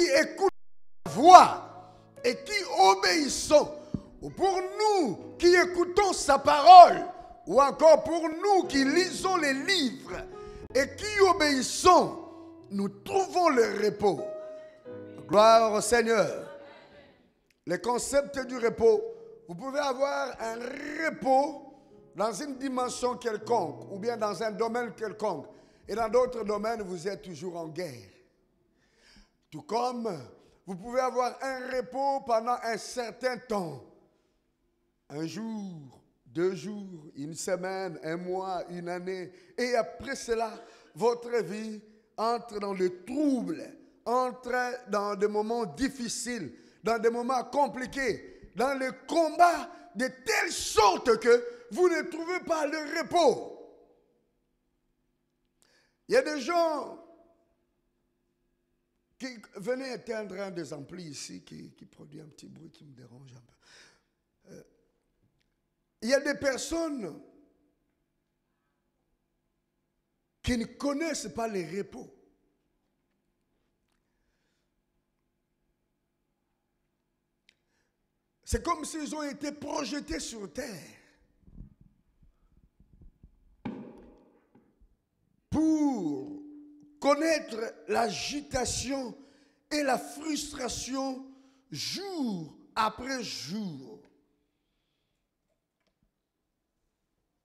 écoutent la voix et qui obéissons, ou pour nous qui écoutons sa parole, ou encore pour nous qui lisons les livres et qui obéissons, nous trouvons le repos. Gloire au Seigneur. Le concept du repos, vous pouvez avoir un repos dans une dimension quelconque ou bien dans un domaine quelconque. Et dans d'autres domaines, vous êtes toujours en guerre. Tout comme vous pouvez avoir un repos pendant un certain temps. Un jour, 2 jours, une semaine, un mois, une année. Et après cela, votre vie entre dans le trouble, entre dans des moments difficiles, dans des moments compliqués, dans le combat de telle sorte que vous ne trouvez pas le repos. Il y a des gens qui venaient éteindre un des amplis ici qui produit un petit bruit qui me dérange un peu. Il y a des personnes qui ne connaissent pas les repos. C'est comme s'ils ont été projetés sur terre pour connaître l'agitation et la frustration jour après jour.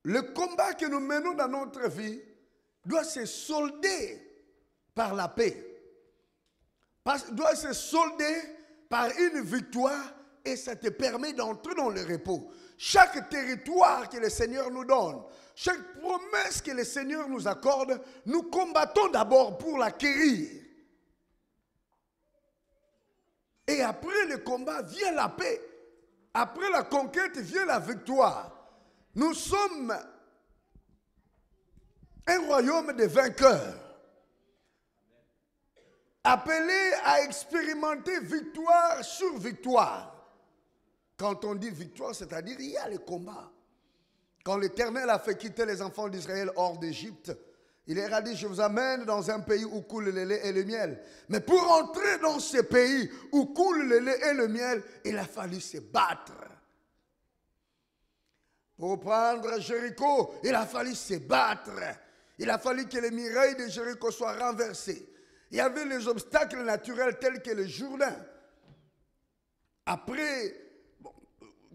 Le combat que nous menons dans notre vie doit se solder par la paix. Doit se solder par une victoire et ça te permet d'entrer dans le repos. Chaque territoire que le Seigneur nous donne, chaque promesse que le Seigneur nous accorde, nous combattons d'abord pour l'acquérir. Et après le combat vient la paix. Après la conquête vient la victoire. Nous sommes un royaume de vainqueurs, appelés à expérimenter victoire sur victoire. Quand on dit victoire, c'est-à-dire il y a le combat. Quand l'Éternel a fait quitter les enfants d'Israël hors d'Égypte, il leur a dit, je vous amène dans un pays où coule le lait et le miel. Mais pour entrer dans ce pays où coule le lait et le miel, il a fallu se battre. Pour prendre Jéricho, il a fallu se battre. Il a fallu que les murailles de Jéricho soient renversées. Il y avait les obstacles naturels tels que le Jourdain. Après,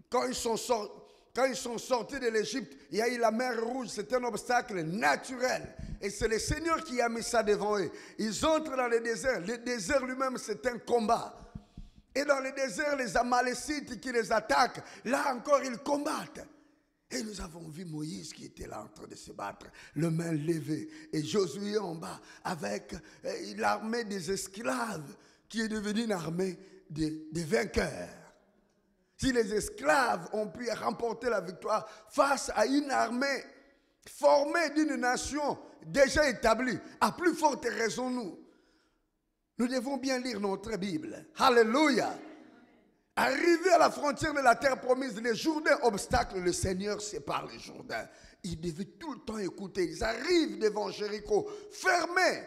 quand ils sont sortis de l'Égypte, il y a eu la mer Rouge. C'est un obstacle naturel. Et c'est le Seigneur qui a mis ça devant eux. Ils entrent dans le désert. Le désert lui-même, c'est un combat. Et dans le désert, les Amalécites qui les attaquent, là encore, ils combattent. Et nous avons vu Moïse qui était là en train de se battre, le main levée, et Josué en bas, avec l'armée des esclaves, qui est devenue une armée des vainqueurs. Si les esclaves ont pu remporter la victoire face à une armée formée d'une nation déjà établie, à plus forte raison nous devons bien lire notre Bible. Alléluia. Arrivé à la frontière de la terre promise, les Jourdains obstacles, le Seigneur sépare les Jourdains. Ils devaient tout le temps écouter. Ils arrivent devant Jéricho, fermés.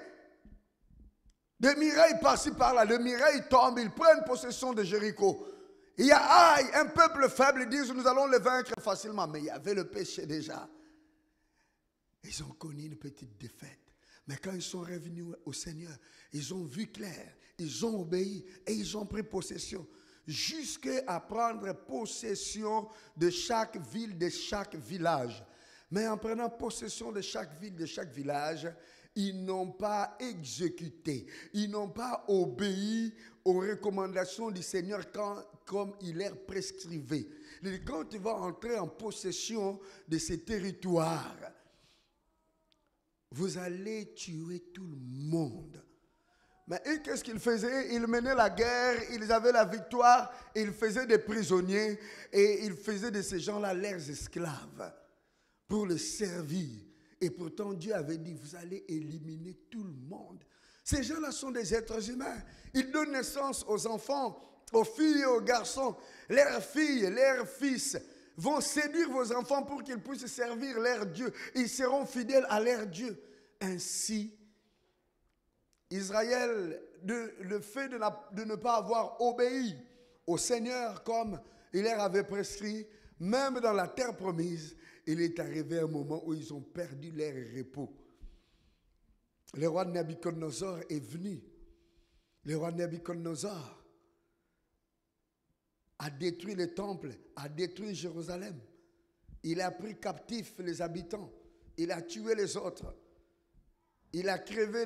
Des murailles par-ci par-là, les murailles tombent, ils prennent possession de Jéricho. Il y a un peuple faible, ils disent nous allons les vaincre facilement. Mais il y avait le péché déjà. Ils ont connu une petite défaite. Mais quand ils sont revenus au Seigneur, ils ont vu clair, ils ont obéi et ils ont pris possession. Jusqu'à prendre possession de chaque ville, de chaque village. Mais en prenant possession de chaque ville, de chaque village, ils n'ont pas exécuté, ils n'ont pas obéi aux recommandations du Seigneur comme il leur prescrivait. Quand tu vas entrer en possession de ces territoires, vous allez tuer tout le monde. Mais qu'est-ce qu'ils faisaient? Ils menaient la guerre, ils avaient la victoire, ils faisaient des prisonniers et ils faisaient de ces gens-là leurs esclaves pour les servir. Et pourtant Dieu avait dit, vous allez éliminer tout le monde. Ces gens-là sont des êtres humains. Ils donnent naissance aux enfants, aux filles et aux garçons. Leurs filles, leurs fils vont séduire vos enfants pour qu'ils puissent servir leur Dieu. Ils seront fidèles à leur Dieu. Ainsi, Israël, le fait de ne pas avoir obéi au Seigneur comme il leur avait prescrit, même dans la terre promise, il est arrivé un moment où ils ont perdu leur repos. Le roi Nabuchodonosor est venu. Le roi Nabuchodonosor a détruit le temple, a détruit Jérusalem. Il a pris captifs les habitants. Il a tué les autres. Il a crevé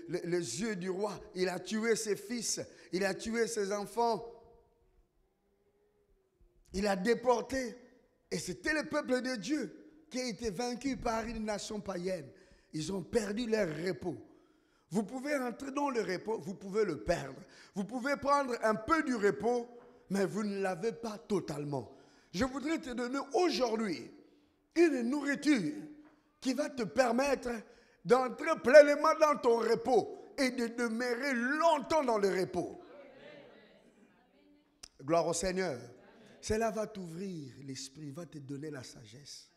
les yeux du roi. Il a tué ses fils. Il a tué ses enfants. Il a déporté. Et c'était le peuple de Dieu qui a été vaincu par une nation païenne. Ils ont perdu leur repos. Vous pouvez entrer dans le repos, vous pouvez le perdre. Vous pouvez prendre un peu du repos, mais vous ne l'avez pas totalement. Je voudrais te donner aujourd'hui une nourriture qui va te permettre d'entrer pleinement dans ton repos et de demeurer longtemps dans le repos. Gloire au Seigneur. Cela va t'ouvrir l'esprit, va te donner la sagesse.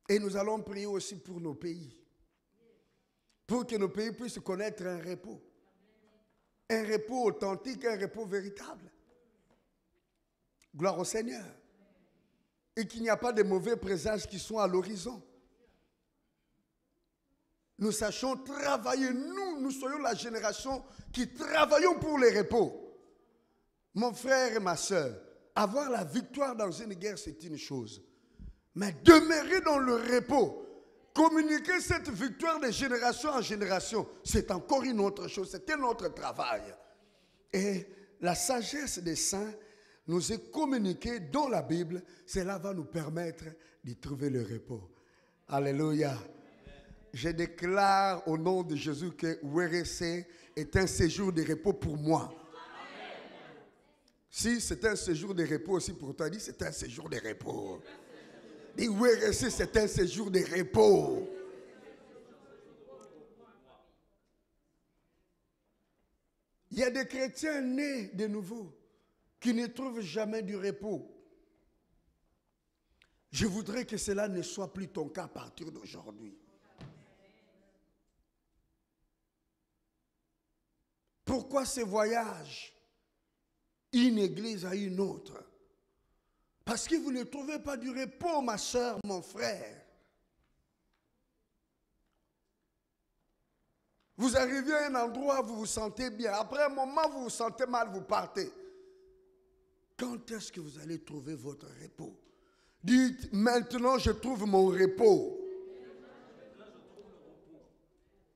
Et nous allons prier aussi pour nos pays. Pour que nos pays puissent connaître un repos. Un repos authentique, un repos véritable. Gloire au Seigneur. Et qu'il n'y a pas de mauvais présages qui sont à l'horizon. Nous sachions travailler, nous soyons la génération qui travaillons pour les repos. Mon frère et ma soeur, avoir la victoire dans une guerre, c'est une chose. Mais demeurer dans le repos, communiquer cette victoire de génération en génération, c'est encore une autre chose, c'est un autre travail. Et la sagesse des saints nous est communiquée dans la Bible, cela va nous permettre d'y trouver le repos. Alléluia. Je déclare au nom de Jésus que WRC est un séjour de repos pour moi. Si c'est un séjour de repos aussi pour toi, dis c'est un séjour de repos. Dis WRC c'est un séjour de repos. Il y a des chrétiens nés de nouveau qui ne trouvent jamais du repos. Je voudrais que cela ne soit plus ton cas à partir d'aujourd'hui. Pourquoi ce voyage d'une église à une autre? Parce que vous ne trouvez pas du repos, ma soeur, mon frère. Vous arrivez à un endroit, vous vous sentez bien. Après un moment, vous vous sentez mal, vous partez. Quand est-ce que vous allez trouver votre repos? Dites, maintenant je trouve mon repos.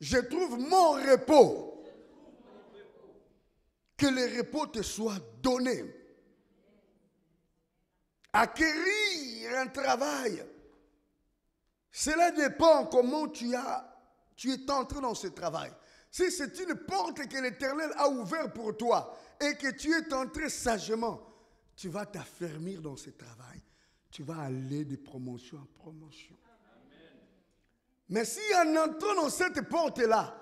Je trouve mon repos. Que le repos te soit donné. Acquérir un travail. Cela dépend comment tu es entré dans ce travail. Si c'est une porte que l'Éternel a ouverte pour toi et que tu es entré sagement, tu vas t'affermir dans ce travail. Tu vas aller de promotion en promotion. Amen. Mais si en entrant dans cette porte-là,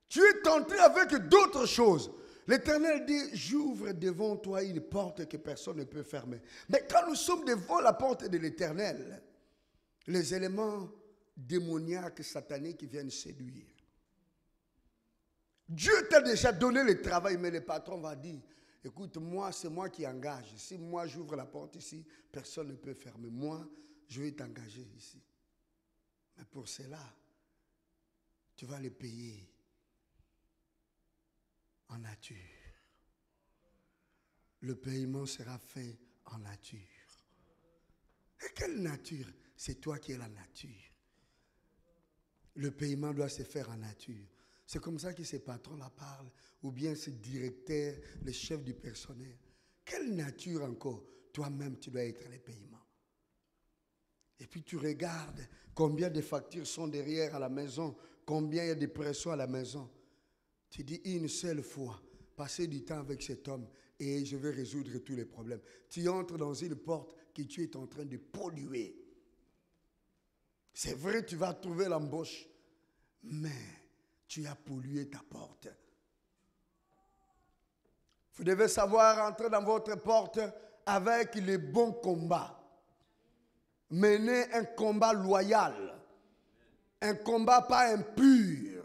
tu es entré avec d'autres choses, l'Éternel dit, j'ouvre devant toi une porte que personne ne peut fermer. Mais quand nous sommes devant la porte de l'Éternel, les éléments démoniaques, sataniques viennent séduire. Dieu t'a déjà donné le travail, mais le patron va dire, écoute, moi, c'est moi qui engage. Si moi, j'ouvre la porte ici, personne ne peut fermer. Moi, je vais t'engager ici. Mais pour cela, tu vas les payer en nature. Le paiement sera fait en nature. Et quelle nature? C'est toi qui es la nature. Le paiement doit se faire en nature. C'est comme ça que ces patrons-là parlent, ou bien ces directeurs, les chefs du personnel. Quelle nature encore? Toi-même, tu dois être les paiements. Et puis tu regardes combien de factures sont derrière à la maison, combien il y a de pressions à la maison. Tu dis une seule fois, passer du temps avec cet homme et je vais résoudre tous les problèmes. Tu entres dans une porte que tu es en train de polluer. C'est vrai, tu vas trouver l'embauche, mais tu as pollué ta porte. Vous devez savoir entrer dans votre porte avec les bons combats. Mener un combat loyal. un combat pas impur,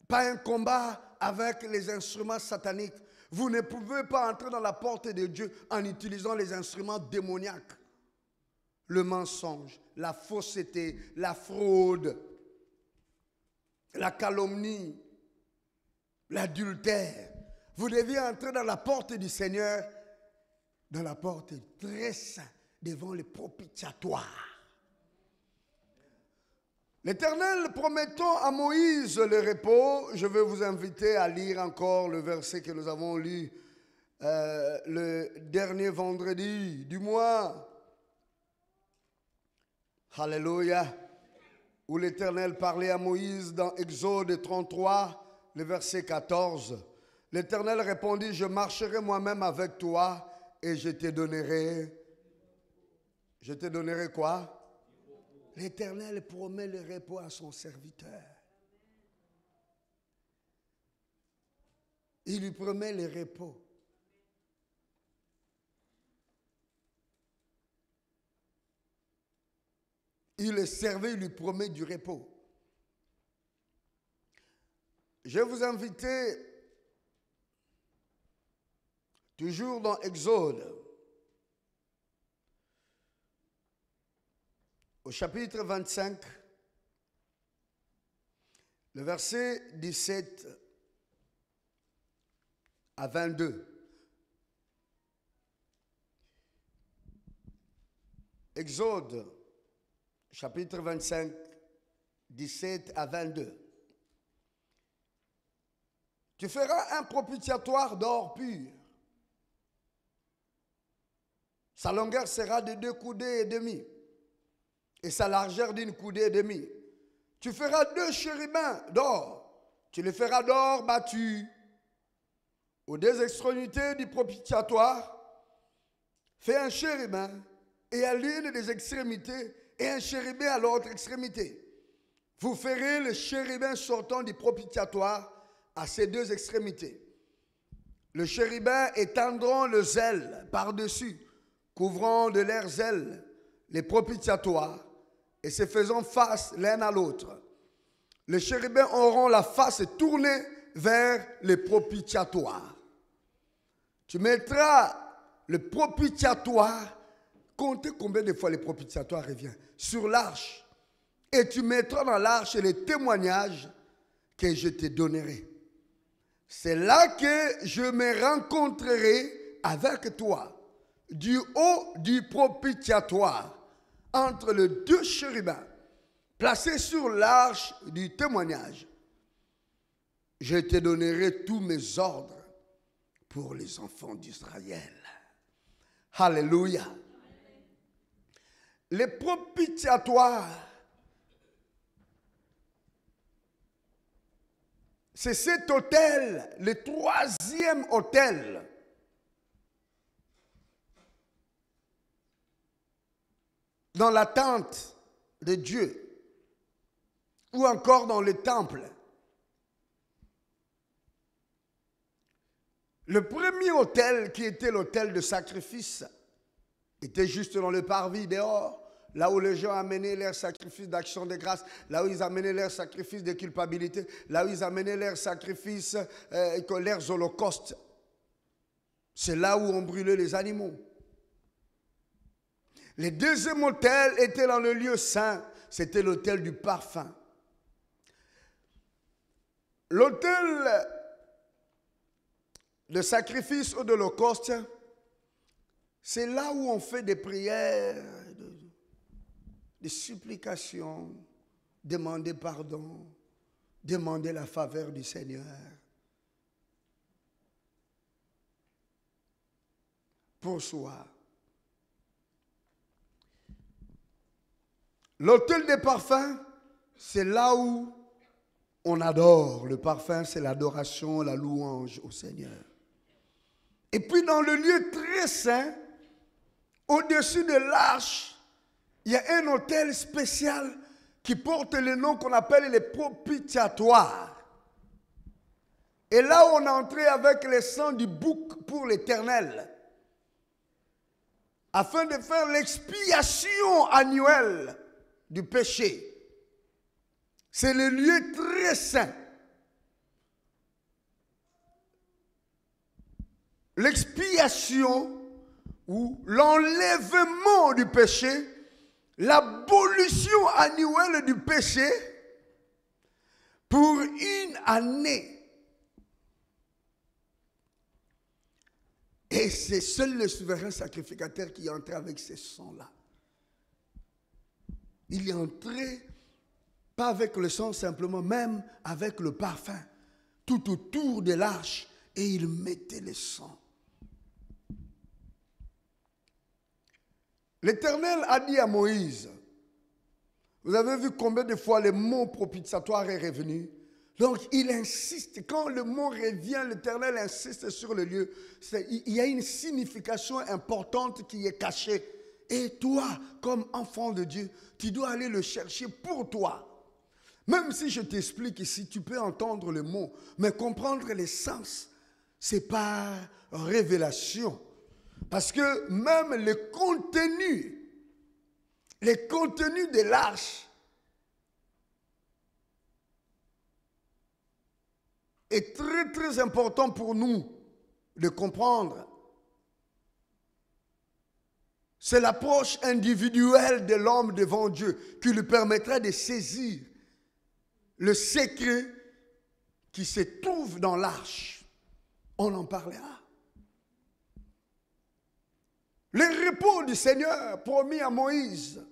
pas un combat avec les instruments sataniques. Vous ne pouvez pas entrer dans la porte de Dieu en utilisant les instruments démoniaques. Le mensonge, la fausseté, la fraude, la calomnie, l'adultère. Vous devez entrer dans la porte du Seigneur, dans la porte très sainte, devant le propitiatoire. L'Éternel promettant à Moïse le repos, je vais vous inviter à lire encore le verset que nous avons lu le dernier vendredi du mois. Alléluia. Où l'Éternel parlait à Moïse dans Exode 33, le verset 14. L'Éternel répondit, je marcherai moi-même avec toi et je te donnerai quoi? L'Éternel promet le repos à son serviteur. Il lui promet le repos. Il le servait, il lui promet du repos. Je vais vous inviter, toujours dans Exode, au chapitre 25, le verset 17 à 22. Exode, chapitre 25, 17 à 22. Tu feras un propitiatoire d'or pur. Sa longueur sera de 2 coudées et demie. Et sa largeur d'une coudée et demie. Tu feras 2 chérubins d'or. Tu les feras d'or battu. Aux 2 extrémités du propitiatoire, fais un chérubin et à l'une des extrémités et un chérubin à l'autre extrémité. Vous ferez le chérubin sortant du propitiatoire à ces 2 extrémités. Le chérubin étendront le zèle par-dessus, couvrant de leurs ailes les propitiatoires et se faisant face l'un à l'autre. Les chérubins auront la face tournée vers les propitiatoires. Tu mettras le propitiatoire, comptez combien de fois le propitiatoire revient, sur l'arche. Et tu mettras dans l'arche les témoignages que je te donnerai. C'est là que je me rencontrerai avec toi, du haut du propitiatoire, entre les 2 chérubins, placés sur l'arche du témoignage. Je te donnerai tous mes ordres pour les enfants d'Israël. Alléluia. Les propitiatoires, c'est cet autel, le 3e autel dans la tente de Dieu ou encore dans le temple. Le premier autel, qui était l'autel de sacrifice, était juste dans le parvis dehors, là où les gens amenaient leurs sacrifices d'action de grâce, là où ils amenaient leurs sacrifices de culpabilité, là où ils amenaient leurs sacrifices, leurs holocaustes. C'est là où on brûlait les animaux. Le deuxième autel était dans le lieu saint, c'était l'autel du parfum. L'autel de sacrifice ou de l'holocauste, c'est là où on fait des prières, des supplications, demander pardon, demander la faveur du Seigneur. Pour soi. L'autel des parfums, c'est là où on adore. Le parfum, c'est l'adoration, la louange au Seigneur. Et puis dans le lieu très saint, au-dessus de l'arche, il y a un autel spécial qui porte le nom qu'on appelle les propitiatoires. Et là, on entrait avec le sang du bouc pour l'Éternel, afin de faire l'expiation annuelle du péché. C'est le lieu très saint. L'expiation ou l'enlèvement du péché, l'abolition annuelle du péché pour une année. Et c'est seul le souverain sacrificateur qui est entré avec ces sangs-là. Il est entré, pas avec le sang simplement, même avec le parfum, tout autour de l'arche, et il mettait le sang. L'Éternel a dit à Moïse, vous avez vu combien de fois le mot propitiatoire est revenu? Donc il insiste, quand le mot revient, l'Éternel insiste sur le lieu. Il y a une signification importante qui est cachée. Et toi, comme enfant de Dieu, tu dois aller le chercher pour toi. Même si je t'explique ici, tu peux entendre le mot, mais comprendre l'essence, c'est par révélation. Parce que même le contenu de l'arche est très très important pour nous de comprendre. C'est l'approche individuelle de l'homme devant Dieu qui lui permettra de saisir le secret qui se trouve dans l'arche. On en parlera. Le repos du Seigneur promis à Moïse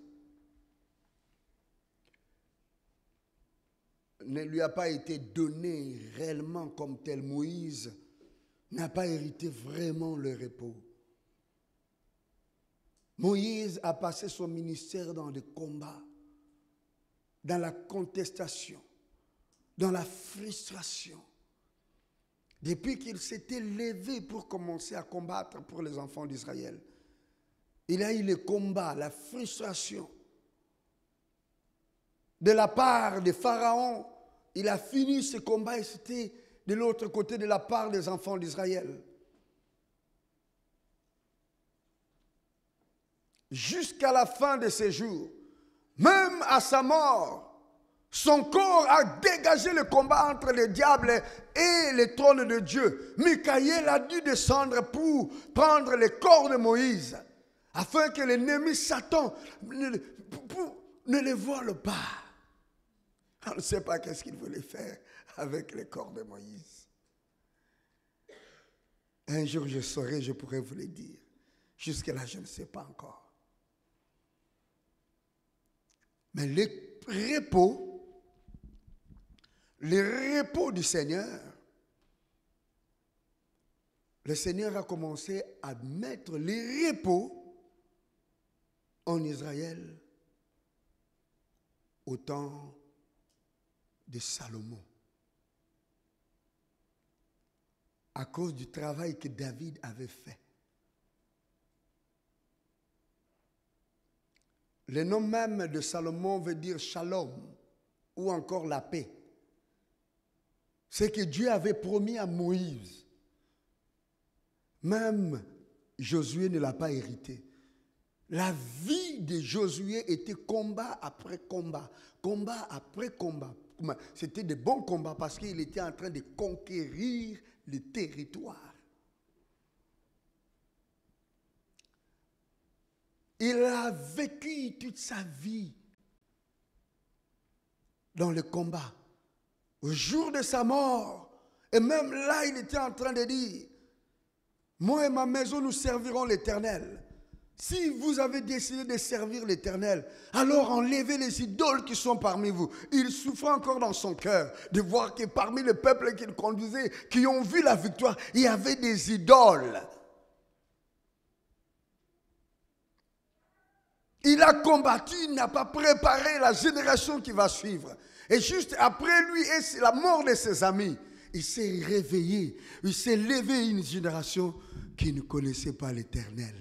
ne lui a pas été donné réellement comme tel. Moïse n'a pas hérité vraiment le repos. Moïse a passé son ministère dans le combat, dans la contestation, dans la frustration. Depuis qu'il s'était levé pour commencer à combattre pour les enfants d'Israël, il a eu le combat, la frustration. De la part de Pharaon, il a fini ce combat et c'était de l'autre côté de la part des enfants d'Israël. Jusqu'à la fin de ses jours, même à sa mort, son corps a dégagé le combat entre le diable et le trône de Dieu. Michaël a dû descendre pour prendre le corps de Moïse, afin que l'ennemi Satan ne le vole pas. On ne sait pas qu'est-ce qu'il voulait faire avec le corps de Moïse. Un jour je saurai, je pourrai vous le dire. Jusque-là, je ne sais pas encore. Mais le repos du Seigneur, le Seigneur a commencé à mettre le repos en Israël au temps de Salomon. À cause du travail que David avait fait. Le nom même de Salomon veut dire shalom ou encore la paix. C'est que Dieu avait promis à Moïse. Même Josué ne l'a pas hérité. La vie de Josué était combat après combat, combat après combat. C'était de bons combats parce qu'il était en train de conquérir le territoire. Il a vécu toute sa vie dans le combat. Au jour de sa mort, et même là, il était en train de dire, moi et ma maison, nous servirons l'Éternel. Si vous avez décidé de servir l'Éternel, alors enlevez les idoles qui sont parmi vous. Il souffrait encore dans son cœur de voir que parmi le peuple qu'il conduisait, qui ont vu la victoire, il y avait des idoles. Il a combattu, il n'a pas préparé la génération qui va suivre. Et juste après lui et la mort de ses amis, il s'est réveillé. Il s'est levé une génération qui ne connaissait pas l'Éternel.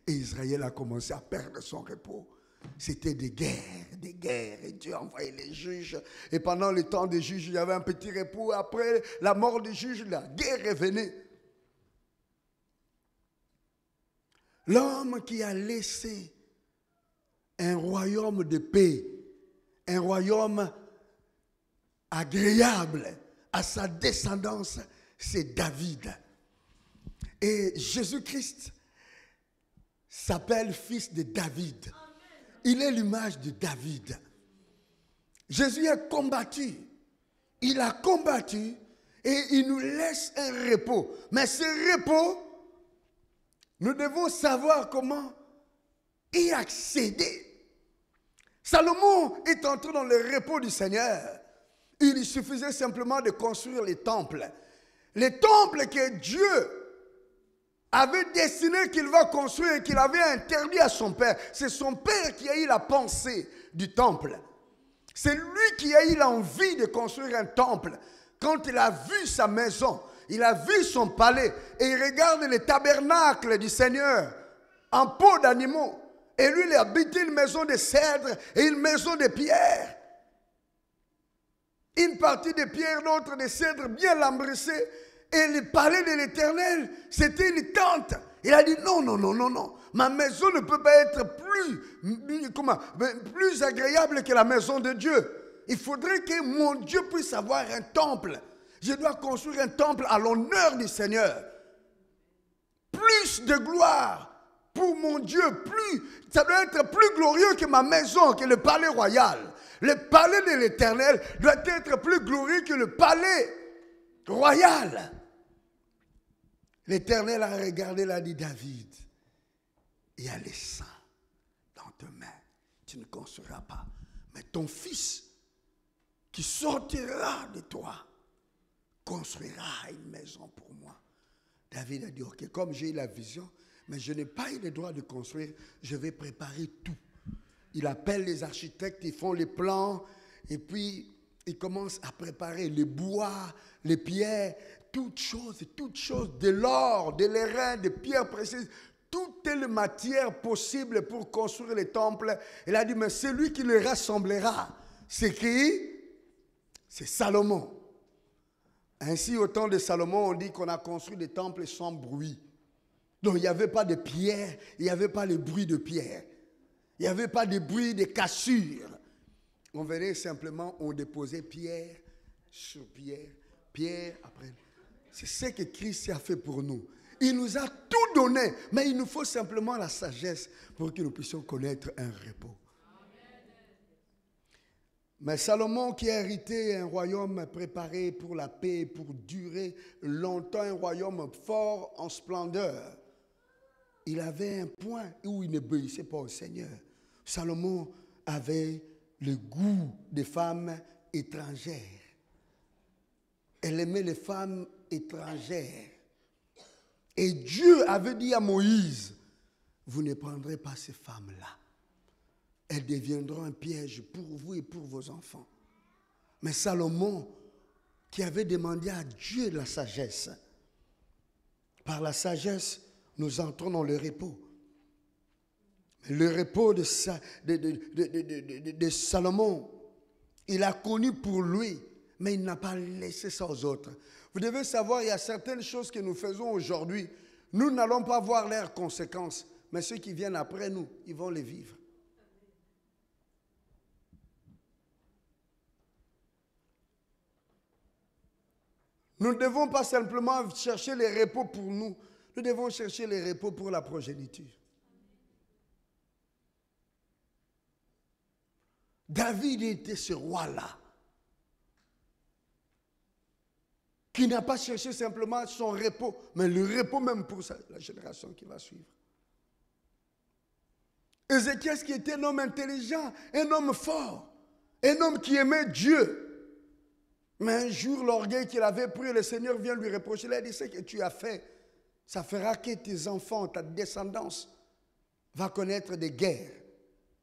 Et Israël a commencé à perdre son repos. C'était des guerres. Et Dieu a envoyé les juges. Et pendant le temps des juges, il y avait un petit repos. Après la mort des juges, la guerre revenait. L'homme qui a laissé un royaume de paix, un royaume agréable à sa descendance, c'est David. Et Jésus-Christ s'appelle fils de David. Il est l'image de David. Jésus a combattu. Il a combattu et il nous laisse un repos. Mais ce repos, nous devons savoir comment y accéder. Salomon est entré dans le repos du Seigneur. Il suffisait simplement de construire les temples. Les temples que Dieu avait destiné qu'il va construire et qu'il avait interdit à son père. C'est son père qui a eu la pensée du temple. C'est lui qui a eu l'envie de construire un temple. Quand il a vu sa maison, il a vu son palais et il regarde les tabernacles du Seigneur en peau d'animaux. Et lui, il a habité une maison de cèdre et une maison de pierre. Une partie de pierre, l'autre de cèdre bien lambrissée. Et le palais de l'Éternel, c'était une tente. Il a dit non, non, non, non, non. Ma maison ne peut pas être plus agréable que la maison de Dieu. Il faudrait que mon Dieu puisse avoir un temple. Je dois construire un temple à l'honneur du Seigneur. Plus de gloire pour mon Dieu. Ça doit être plus glorieux que ma maison, que le palais royal. Le palais de l'Éternel doit être plus glorieux que le palais royal. L'Éternel a regardé, il a dit, David, il y a les saints dans tes mains. Tu ne construiras pas. Mais ton fils, qui sortira de toi, construira une maison pour moi. David a dit, ok, comme j'ai eu la vision, mais je n'ai pas eu le droit de construire, je vais préparer tout. Il appelle les architectes, ils font les plans, et puis ils commencent à préparer les bois, les pierres, toutes choses, de l'or, de l'airain, des pierres précieuses, toutes les matières possibles pour construire les temples. Il a dit, mais celui qui les rassemblera, c'est qui? C'est Salomon. Ainsi, au temps de Salomon, on dit qu'on a construit des temples sans bruit. Donc, il n'y avait pas de pierre, il n'y avait pas le bruit de pierre. Il n'y avait pas de bruit de cassure. On venait simplement, on déposait pierre sur pierre, pierre après. C'est ce que Christ a fait pour nous. Il nous a tout donné, mais il nous faut simplement la sagesse pour que nous puissions connaître un repos. Mais Salomon qui a hérité un royaume préparé pour la paix, pour durer longtemps, un royaume fort en splendeur, il avait un point où il n'obéissait pas au Seigneur. Salomon avait le goût des femmes étrangères. Elle aimait les femmes étrangères. Et Dieu avait dit à Moïse, vous ne prendrez pas ces femmes-là. Elles deviendront un piège pour vous et pour vos enfants. Mais Salomon, qui avait demandé à Dieu la sagesse, par la sagesse, nous entrons dans le repos. Le repos de Salomon, il a connu pour lui, mais il n'a pas laissé ça aux autres. Vous devez savoir, il y a certaines choses que nous faisons aujourd'hui. Nous n'allons pas voir leurs conséquences, mais ceux qui viennent après nous, ils vont les vivre. Nous ne devons pas simplement chercher les repos pour nous, nous devons chercher les repos pour la progéniture. David était ce roi-là, qui n'a pas cherché simplement son repos, mais le repos même pour la génération qui va suivre. Ézéchias qui était un homme intelligent, un homme fort, un homme qui aimait Dieu. Mais un jour, l'orgueil qu'il avait pris, le Seigneur vient lui reprocher. Il a dit, ce que tu as fait, ça fera que tes enfants, ta descendance, va connaître des guerres.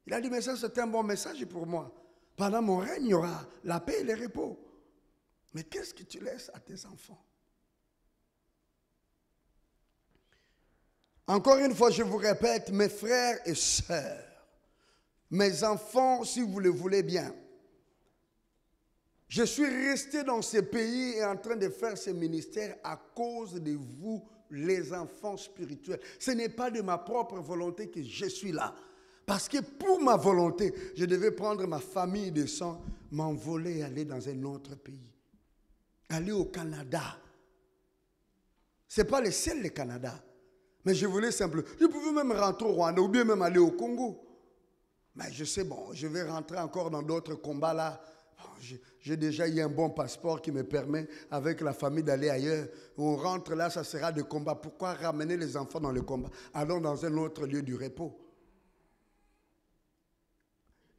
Il a dit, mais ça c'est un bon message pour moi. Pendant mon règne, il y aura la paix et le repos. Mais qu'est-ce que tu laisses à tes enfants? Encore une fois, je vous répète, mes frères et sœurs, mes enfants, si vous le voulez bien, je suis resté dans ce pays et en train de faire ce ministère à cause de vous, les enfants spirituels. Ce n'est pas de ma propre volonté que je suis là. Parce que pour ma volonté, je devais prendre ma famille de sang, m'envoler et aller dans un autre pays. Aller au Canada. Ce n'est pas le seul, le Canada. Mais je voulais simplement... Je pouvais même rentrer au Rwanda ou bien même aller au Congo. Mais je sais, bon, je vais rentrer encore dans d'autres combats là. J'ai déjà eu un bon passeport qui me permet, avec la famille, d'aller ailleurs. On rentre là, ça sera des combats. Pourquoi ramener les enfants dans le combat? Allons dans un autre lieu du repos.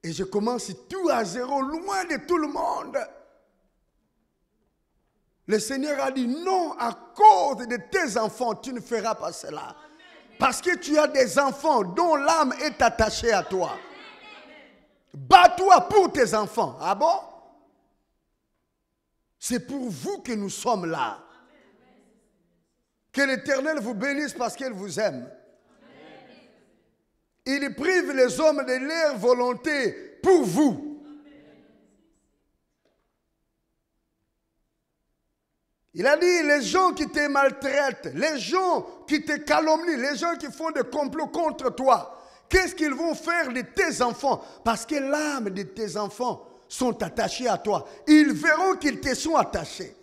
Et je commence tout à zéro, loin de tout le monde. Le Seigneur a dit, non, à cause de tes enfants, tu ne feras pas cela. Parce que tu as des enfants dont l'âme est attachée à toi. Bats-toi pour tes enfants. Ah bon? C'est pour vous que nous sommes là. Que l'Éternel vous bénisse parce qu'il vous aime. Il prive les hommes de leur volonté pour vous. Il a dit, les gens qui te maltraitent, les gens qui te calomnient, les gens qui font des complots contre toi, qu'est-ce qu'ils vont faire de tes enfants? Parce que l'âme de tes enfants sont attachés à toi. Ils verront qu'ils te sont attachés.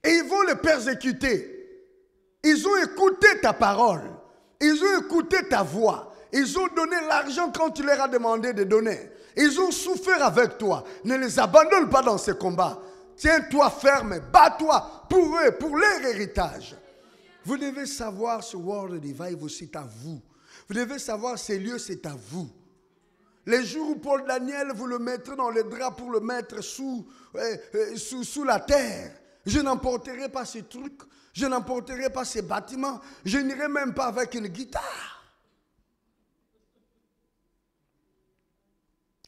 Et ils vont le persécuter. Ils ont écouté ta parole. Ils ont écouté ta voix. Ils ont donné l'argent quand tu leur as demandé de donner. Ils ont souffert avec toi. Ne les abandonne pas dans ce combat. Tiens-toi ferme. Bats-toi pour eux, pour leur héritage. Vous devez savoir ce World Revival, c'est à vous. Vous devez savoir ces lieux, c'est à vous. Les jours où Paul Daniel, vous le mettrez dans le drap pour le mettre sous la terre. Je n'emporterai pas ces trucs. Je n'emporterai pas ces bâtiments. Je n'irai même pas avec une guitare.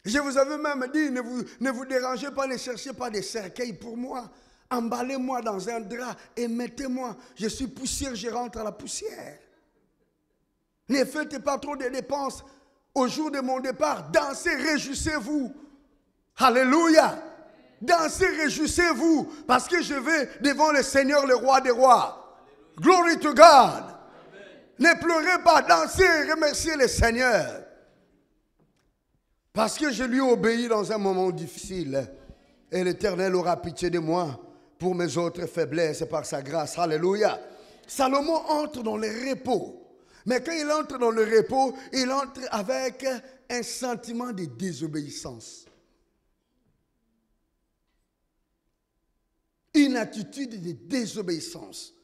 Je vous avais même dit, ne vous dérangez pas, ne cherchez pas des cercueils pour moi. Emballez-moi dans un drap et mettez-moi. Je suis poussière, je rentre à la poussière. Ne faites pas trop de dépenses. Au jour de mon départ, dansez, réjouissez-vous. Alléluia. Dansez, réjouissez-vous. Parce que je vais devant le Seigneur, le roi des rois. Glory to God. Ne pleurez pas, dansez, remerciez le Seigneur. Parce que je lui obéis dans un moment difficile. Et l'Éternel aura pitié de moi pour mes autres faiblesses par sa grâce. Alléluia. Salomon entre dans le repos. Mais quand il entre dans le repos, il entre avec un sentiment de désobéissance. Une attitude de désobéissance.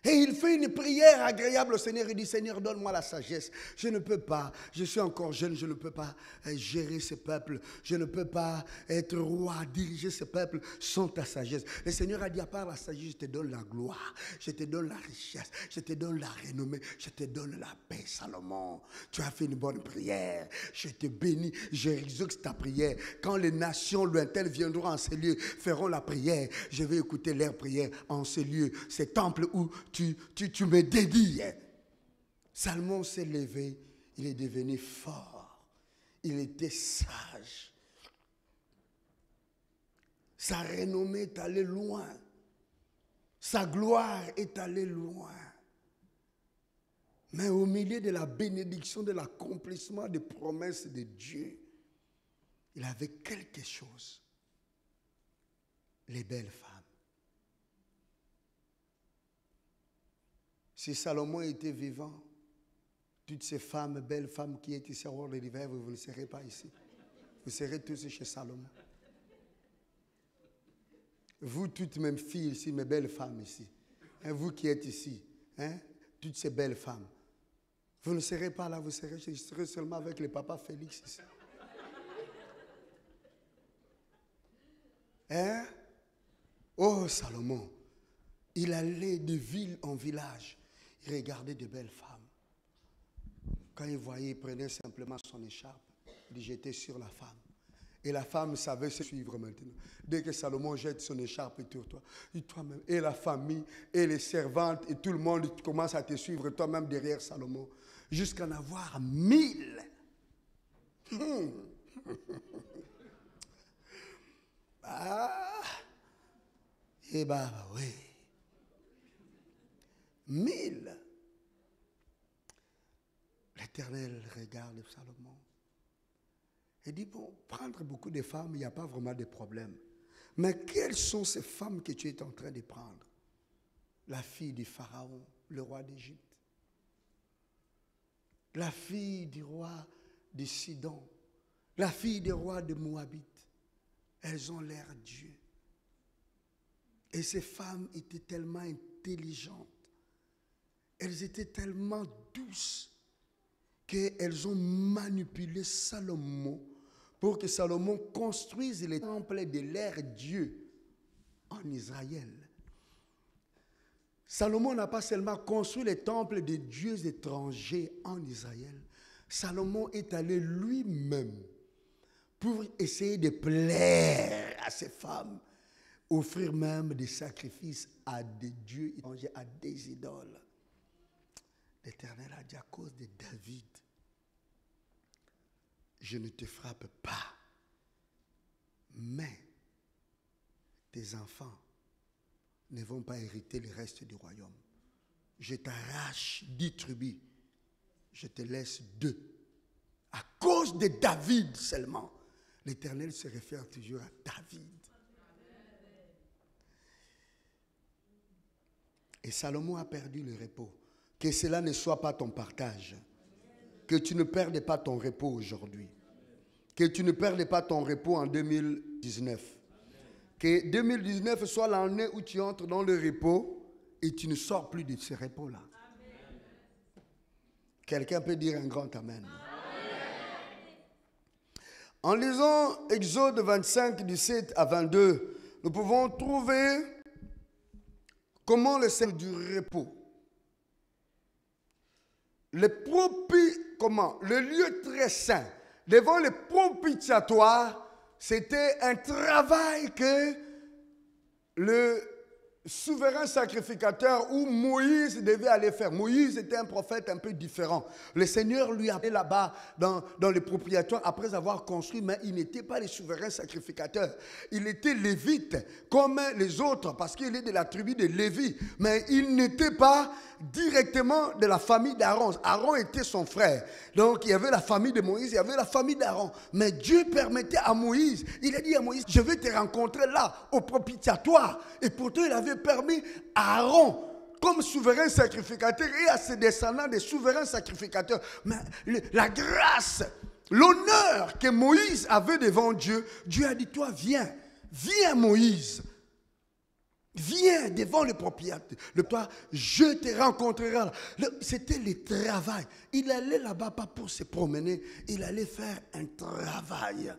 Et il fait une prière agréable au Seigneur. Il dit, Seigneur, donne-moi la sagesse. Je ne peux pas, je suis encore jeune, je ne peux pas gérer ce peuple. Je ne peux pas être roi, diriger ce peuple sans ta sagesse. Le Seigneur a dit, à part la sagesse, je te donne la gloire, je te donne la richesse, je te donne la renommée, je te donne la paix, Salomon. Tu as fait une bonne prière. Je te bénis, j'exauce ta prière. Quand les nations lointaines viendront en ces lieux, feront la prière, je vais écouter leur prière en ces lieux, ces temples où tu me dédies. Salomon s'est levé, il est devenu fort, il était sage. Sa renommée est allée loin, sa gloire est allée loin. Mais au milieu de la bénédiction, de l'accomplissement des promesses de Dieu, il avait quelque chose. Les belles femmes. Si Salomon était vivant, toutes ces femmes, belles femmes qui étaient ici à World Revival, vous ne serez pas ici. Vous serez tous chez Salomon. Vous, toutes mes filles ici, mes belles femmes ici, hein, vous qui êtes ici, hein, toutes ces belles femmes, vous ne serez pas là, je serai seulement avec le papa Félix ici. Hein? Oh, Salomon, il allait de ville en village. Il regardait de belles femmes. Quand il voyait, il prenait simplement son écharpe. Il dit, j'étais sur la femme. Et la femme savait se suivre maintenant. Dès que Salomon jette son écharpe sur toi, et toi-même, et la famille, et les servantes, et tout le monde commence à te suivre toi-même derrière Salomon, jusqu'à en avoir 1000. Eh bien, oui. 1000. L'Éternel regarde Salomon Il dit, bon, prendre beaucoup de femmes, il n'y a pas vraiment de problème. Mais quelles sont ces femmes que tu es en train de prendre? La fille du Pharaon, le roi d'Égypte. La fille du roi de Sidon. La fille du roi de Moabite. Elles ont l'air Dieu. Et ces femmes étaient tellement intelligentes. Elles étaient tellement douces qu'elles ont manipulé Salomon pour que Salomon construise les temples de leur Dieu en Israël. Salomon n'a pas seulement construit les temples de dieux étrangers en Israël. Salomon est allé lui-même pour essayer de plaire à ces femmes, offrir même des sacrifices à des dieux étrangers, à des idoles. L'Éternel a dit à cause de David, je ne te frappe pas, mais tes enfants ne vont pas hériter le reste du royaume. Je t'arrache 10 tribus, je te laisse 2. À cause de David seulement, l'Éternel se réfère toujours à David. Et Salomon a perdu le repos. Que cela ne soit pas ton partage. Que tu ne perdes pas ton repos aujourd'hui. Que tu ne perdes pas ton repos en 2019. Que 2019 soit l'année où tu entres dans le repos et tu ne sors plus de ce repos-là. Quelqu'un peut dire un grand amen. En lisant Exode 25, 17 à 22, nous pouvons trouver comment le Seigneur du repos. Le lieu très saint, devant le propitiatoire, c'était un travail que le souverain sacrificateur où Moïse devait aller faire. Moïse était un prophète un peu différent. Le Seigneur lui a appelé là-bas dans le propitiatoire après avoir construit, mais il n'était pas le souverain sacrificateur. Il était lévite comme les autres parce qu'il est de la tribu de Lévi, mais il n'était pas directement de la famille d'Aaron. Aaron était son frère. Donc il y avait la famille de Moïse, il y avait la famille d'Aaron. Mais Dieu permettait à Moïse, il a dit à Moïse, je vais te rencontrer là, au propitiatoire. Et pourtant il avait permis à Aaron, comme souverain sacrificateur, et à ses descendants des souverains sacrificateurs. Mais la grâce, l'honneur que Moïse avait devant Dieu, Dieu a dit, toi viens Moïse. Viens devant le propriétaire. Toi, je te rencontrerai. C'était le travail. Il allait là-bas pas pour se promener. Il allait faire un travail.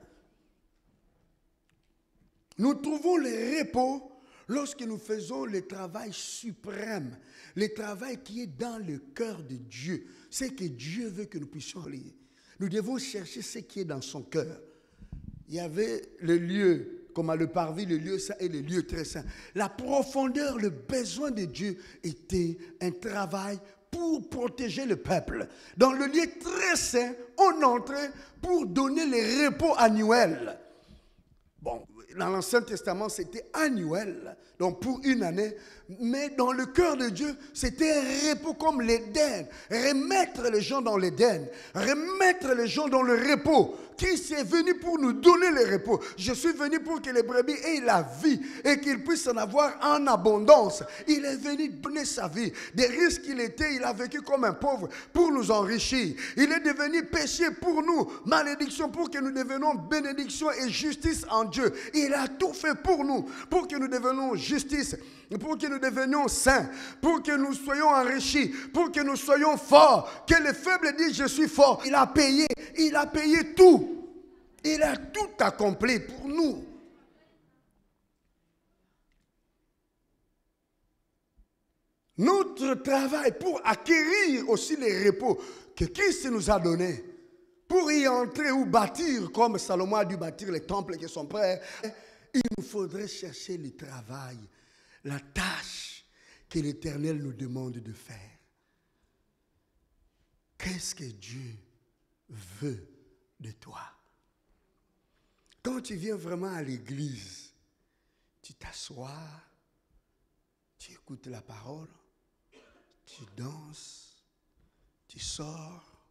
Nous trouvons le repos lorsque nous faisons le travail suprême. Le travail qui est dans le cœur de Dieu. C'est que Dieu veut que nous puissions lire. Nous devons chercher ce qui est dans son cœur. Il y avait le lieu comme à le parvis, le lieu saint et le lieu très saint. La profondeur, le besoin de Dieu était un travail pour protéger le peuple. Dans le lieu très saint, on entrait pour donner les repos annuels. Bon, dans l'Ancien Testament, c'était annuel, donc pour une année. Mais dans le cœur de Dieu, c'était un repos comme l'Éden. Remettre les gens dans l'Éden. Remettre les gens dans le repos. Christ est venu pour nous donner le repos. Je suis venu pour que les brebis aient la vie et qu'ils puissent en avoir en abondance. Il est venu donner sa vie. Des risques qu'il était, il a vécu comme un pauvre pour nous enrichir. Il est devenu péché pour nous, malédiction pour que nous devenions bénédiction et justice en Dieu. Il a tout fait pour nous, pour que nous devenions justice, pour que nous devenions saints, pour que nous soyons enrichis, pour que nous soyons forts. Que les faibles disent je suis fort. Il a payé tout. Il a tout accompli pour nous. Notre travail pour acquérir aussi les repos que Christ nous a donnés, pour y entrer ou bâtir, comme Salomon a dû bâtir les temples qui sont prêts, il nous faudrait chercher le travail, la tâche que l'Éternel nous demande de faire. Qu'est-ce que Dieu veut de toi? Quand tu viens vraiment à l'église, tu t'assois, tu écoutes la parole, tu danses, tu sors,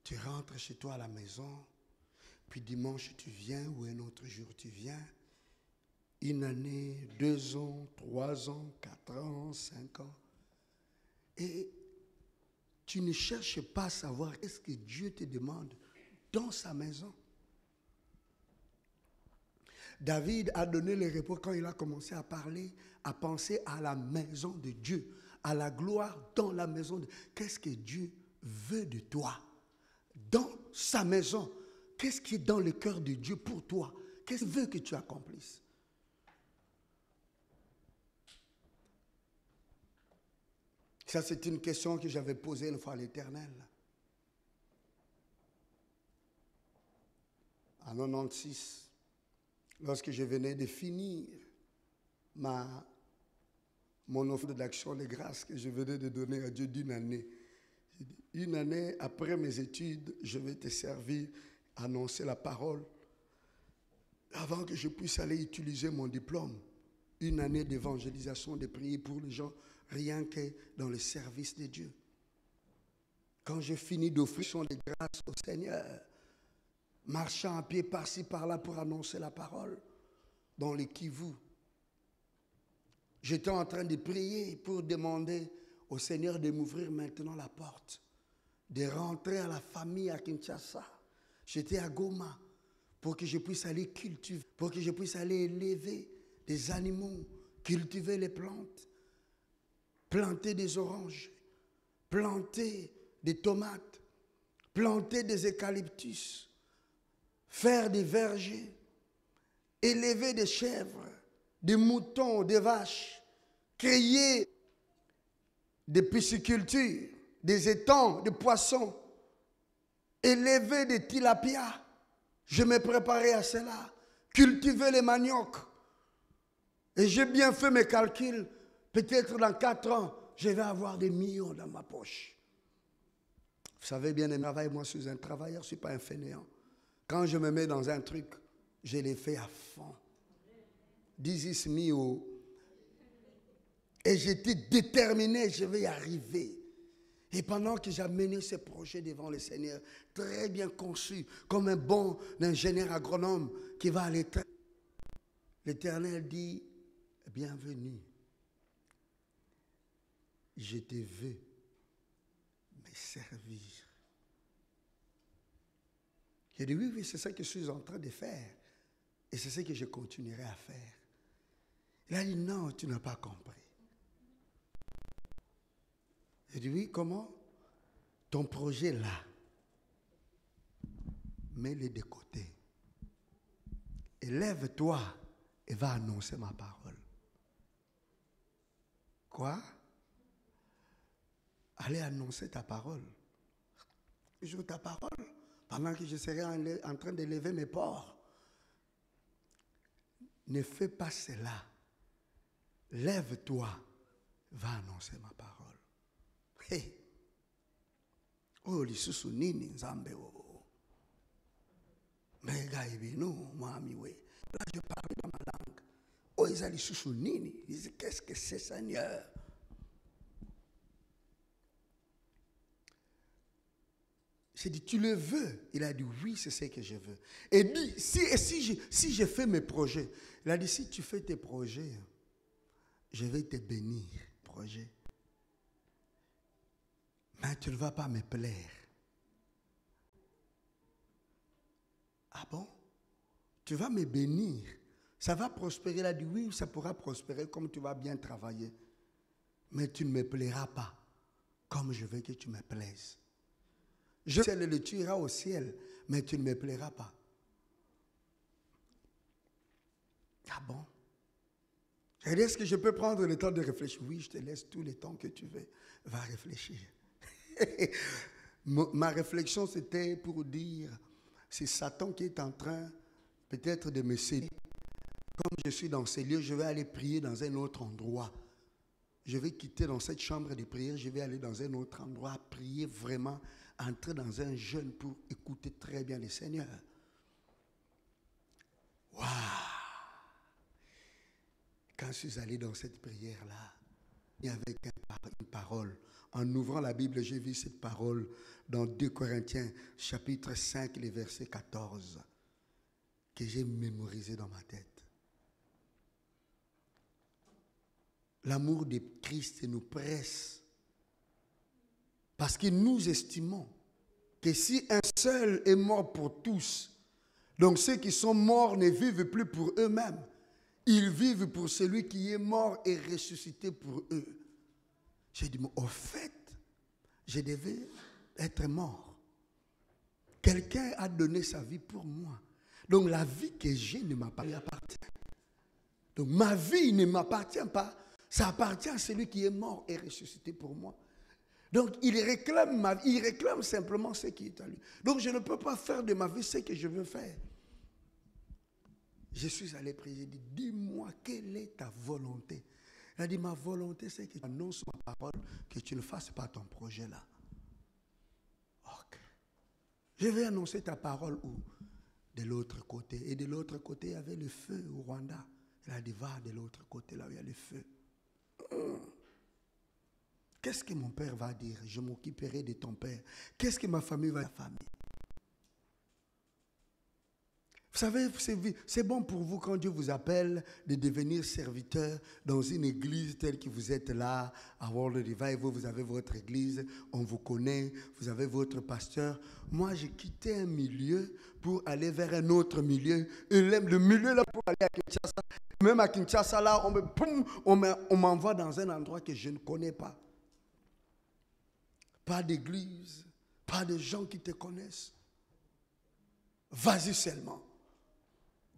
tu rentres chez toi à la maison, Puis dimanche, tu viens, ou un autre jour, tu viens. 1 année, 2 ans, 3 ans, 4 ans, 5 ans. Et tu ne cherches pas à savoir qu'est-ce que Dieu te demande dans sa maison. David a donné le repos quand il a commencé à parler, à penser à la maison de Dieu, à la gloire dans la maison de Dieu. Qu'est-ce que Dieu veut de toi dans sa maison? Qu'est-ce qui est dans le cœur de Dieu pour toi? Qu'est-ce qu'il veut que tu accomplisses? Ça, c'est une question que j'avais posée une fois à l'Éternel. En 96, lorsque je venais de finir mon offre d'action de grâce que je venais de donner à Dieu d'1 année. 1 année après mes études, je vais te servir, annoncer la parole, avant que je puisse aller utiliser mon diplôme. 1 année d'évangélisation, de prier pour les gens, rien que dans le service de Dieu. Quand j'ai fini d'offrir son de grâce au Seigneur, marchant à pied par-ci, par-là pour annoncer la parole, dans les Kivu, j'étais en train de prier pour demander au Seigneur de m'ouvrir maintenant la porte, de rentrer à la famille à Kinshasa. J'étais à Goma pour que je puisse aller cultiver, pour que je puisse aller élever des animaux, cultiver les plantes, planter des oranges, planter des tomates, planter des eucalyptus, faire des vergers, élever des chèvres, des moutons, des vaches, créer des piscicultures, des étangs, des poissons, élever des tilapias. Je me préparais à cela, cultiver les maniocs. Et j'ai bien fait mes calculs. Peut-être dans 4 ans, je vais avoir des millions dans ma poche. Vous savez bien, moi, je suis un travailleur, je ne suis pas un fainéant. Quand je me mets dans un truc, je le fais à fond. This is me. Oh. Et j'étais déterminé, je vais y arriver. Et pendant que j'ai mené ce projet devant le Seigneur, très bien conçu, comme un bon ingénieur agronome qui va aller très... L'Éternel dit, bienvenue. Je te veux me servir. J'ai dit, oui, c'est ça que je suis en train de faire. Et c'est ce que je continuerai à faire. Il a dit, non, tu n'as pas compris. J'ai dit, oui, comment? Ton projet là, mets-le de côté. Et lève-toi et va annoncer ma parole. Quoi? Allez annoncer ta parole. Toujours ta parole. Pendant que je serai en train de lever mes porcs. Ne fais pas cela. Lève-toi, va annoncer ma parole. Hey. Oh, lisusu nini nzambe o. Mega ibinu mwami we. Là, je parle dans ma langue. Oh, ils ont lisusu nini. Ils disent, qu'est-ce que c'est, Seigneur? J'ai dit, tu le veux? Il a dit, oui, c'est ce que je veux. Et dit, si je fais mes projets, il a dit, si tu fais tes projets, je vais te bénir, projet. Mais tu ne vas pas me plaire. Ah bon? Tu vas me bénir. Ça va prospérer. Il a dit, oui, ça pourra prospérer comme tu vas bien travailler. Mais tu ne me plairas pas comme je veux que tu me plaises. Je le tuerai au ciel, mais tu ne me plairas pas. Ah bon? J'ai dit, est-ce que je peux prendre le temps de réfléchir? Oui, je te laisse tout le temps que tu veux. Va réfléchir. Ma réflexion, c'était pour dire, c'est Satan qui est en train peut-être de me séduire. Comme je suis dans ces lieux, je vais aller prier dans un autre endroit. Je vais quitter dans cette chambre de prière, je vais aller dans un autre endroit, prier vraiment, entrer dans un jeûne pour écouter très bien le Seigneur. Waouh! Quand je suis allé dans cette prière-là, il y avait une parole. En ouvrant la Bible, j'ai vu cette parole dans 2 Corinthiens, chapitre 5, le verset 14. que j'ai mémorisé dans ma tête. L'amour de Christ nous presse parce que nous estimons que si un seul est mort pour tous, donc ceux qui sont morts ne vivent plus pour eux-mêmes, ils vivent pour celui qui est mort et ressuscité pour eux. J'ai dit, mais au fait, je devais être mort. Quelqu'un a donné sa vie pour moi. Donc la vie que j'ai ne m'appartient pas. Donc ma vie ne m'appartient pas. Ça appartient à celui qui est mort et ressuscité pour moi. Donc il réclame ma vie, il réclame simplement ce qui est à lui. Donc je ne peux pas faire de ma vie ce que je veux faire. Je suis allé prier, j'ai dit, dis-moi quelle est ta volonté. Il a dit, ma volonté c'est que tu annonces ma parole, que tu ne fasses pas ton projet là. Ok. Je vais annoncer ta parole où? De l'autre côté. Et de l'autre côté, il y avait le feu au Rwanda. Il a dit, va de l'autre côté là où il y a le feu. Qu'est-ce que mon père va dire? Je m'occuperai de ton père. Qu'est-ce que ma famille va dire? La famille. Vous savez, c'est bon pour vous quand Dieu vous appelle de devenir serviteur dans une église telle que vous êtes là, à World Revival, vous avez votre église, on vous connaît, vous avez votre pasteur. Moi, j'ai quitté un milieu pour aller vers un autre milieu. Et le milieu là pour aller à Kinshasa, même à Kinshasa là, on m'envoie dans un endroit que je ne connais pas. Pas d'église, pas de gens qui te connaissent. Vas-y seulement.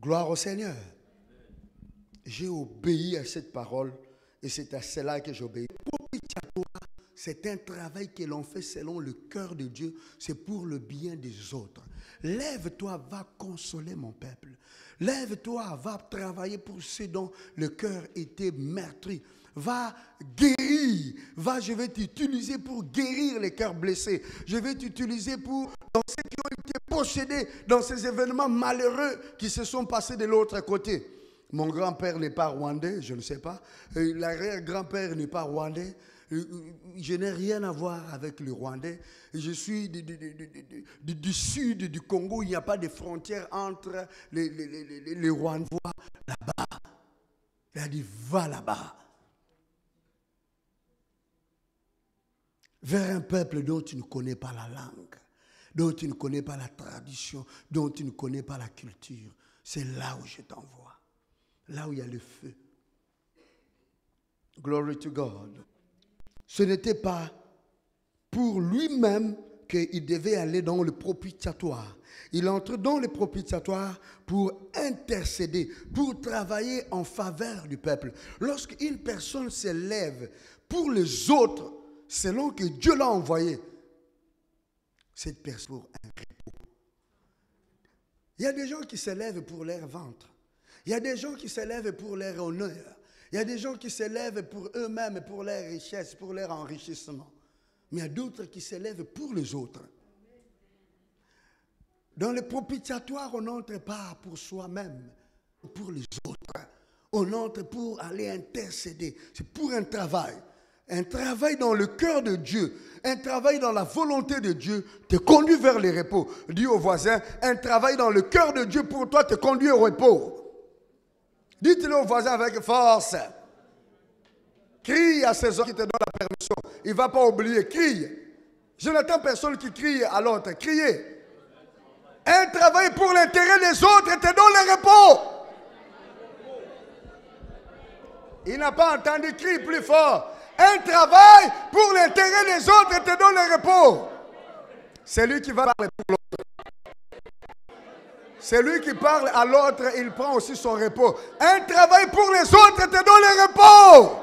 Gloire au Seigneur. J'ai obéi à cette parole et c'est à cela que j'obéis. C'est un travail que l'on fait selon le cœur de Dieu. C'est pour le bien des autres. Lève-toi, va consoler mon peuple. Lève-toi, va travailler pour ceux dont le cœur était meurtri. Va guérir. Va, je vais t'utiliser pour guérir les cœurs blessés. Je vais t'utiliser pour, dans ceux qui ont été possédés dans ces événements malheureux qui se sont passés de l'autre côté. Mon grand-père n'est pas rwandais, je ne sais pas. L'arrière-grand-père n'est pas rwandais. Je n'ai rien à voir avec le Rwandais. Je suis du sud du Congo. Il n'y a pas de frontière entre les Rwandais. Là-bas. Il a dit, va là-bas. Vers un peuple dont tu ne connais pas la langue, dont tu ne connais pas la tradition, dont tu ne connais pas la culture. C'est là où je t'envoie. Là où il y a le feu. Glory to God. Ce n'était pas pour lui-même qu'il devait aller dans le propitiatoire. Il entre dans le propitiatoire pour intercéder, pour travailler en faveur du peuple. Lorsqu'une personne se lève pour les autres, selon que Dieu l'a envoyé, cette personne pour un repos. Il y a des gens qui se lèvent pour leur ventre. Il y a des gens qui se lèvent pour leur honneur. Il y a des gens qui se lèvent pour eux-mêmes, pour leur richesse, pour leur enrichissement. Mais il y a d'autres qui se lèvent pour les autres. Dans le propitiatoire, on n'entre pas pour soi-même, pour les autres. On entre pour aller intercéder. C'est pour un travail. Un travail dans le cœur de Dieu, un travail dans la volonté de Dieu te conduit vers le repos. Dis au voisin, un travail dans le cœur de Dieu pour toi te conduit au repos. Dites-le au voisin avec force. Crie à ces hommes qui te donnent la permission. Il ne va pas oublier, crie. Je n'attends personne qui crie à l'autre. Criez. Un travail pour l'intérêt des autres te donne le repos. Il n'a pas entendu crier plus fort. Un travail pour l'intérêt des autres te donne le repos. C'est lui qui va parler pour l'autre. C'est lui qui parle à l'autre, il prend aussi son repos. Un travail pour les autres te donne le repos.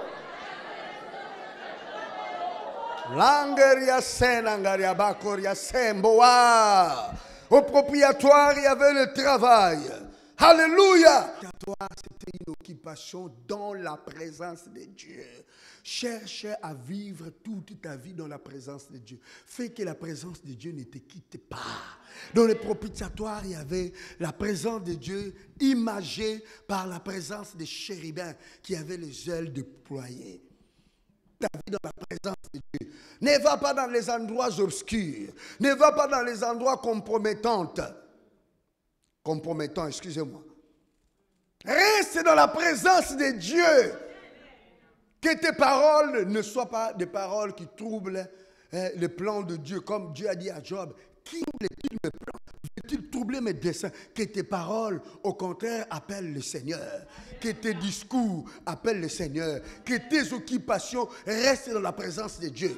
Au propitiatoire, il y avait le travail. Alléluia. C'était une occupation dans la présence de Dieu. Cherche à vivre toute ta vie dans la présence de Dieu. Fais que la présence de Dieu ne te quitte pas. Dans le propitiatoire, il y avait la présence de Dieu imagée par la présence des chérubins qui avaient les ailes déployées. Ta vie dans la présence de Dieu. Ne va pas dans les endroits obscurs. Ne va pas dans les endroits compromettants. compromettants, excusez-moi. Reste dans la présence de Dieu. Que tes paroles ne soient pas des paroles qui troublent les plans de Dieu. Comme Dieu a dit à Job, qui trouble-t-il mes plans? Veut-il troubler mes desseins? Que tes paroles, au contraire, appellent le Seigneur. Que tes discours appellent le Seigneur. Que tes occupations restent dans la présence de Dieu.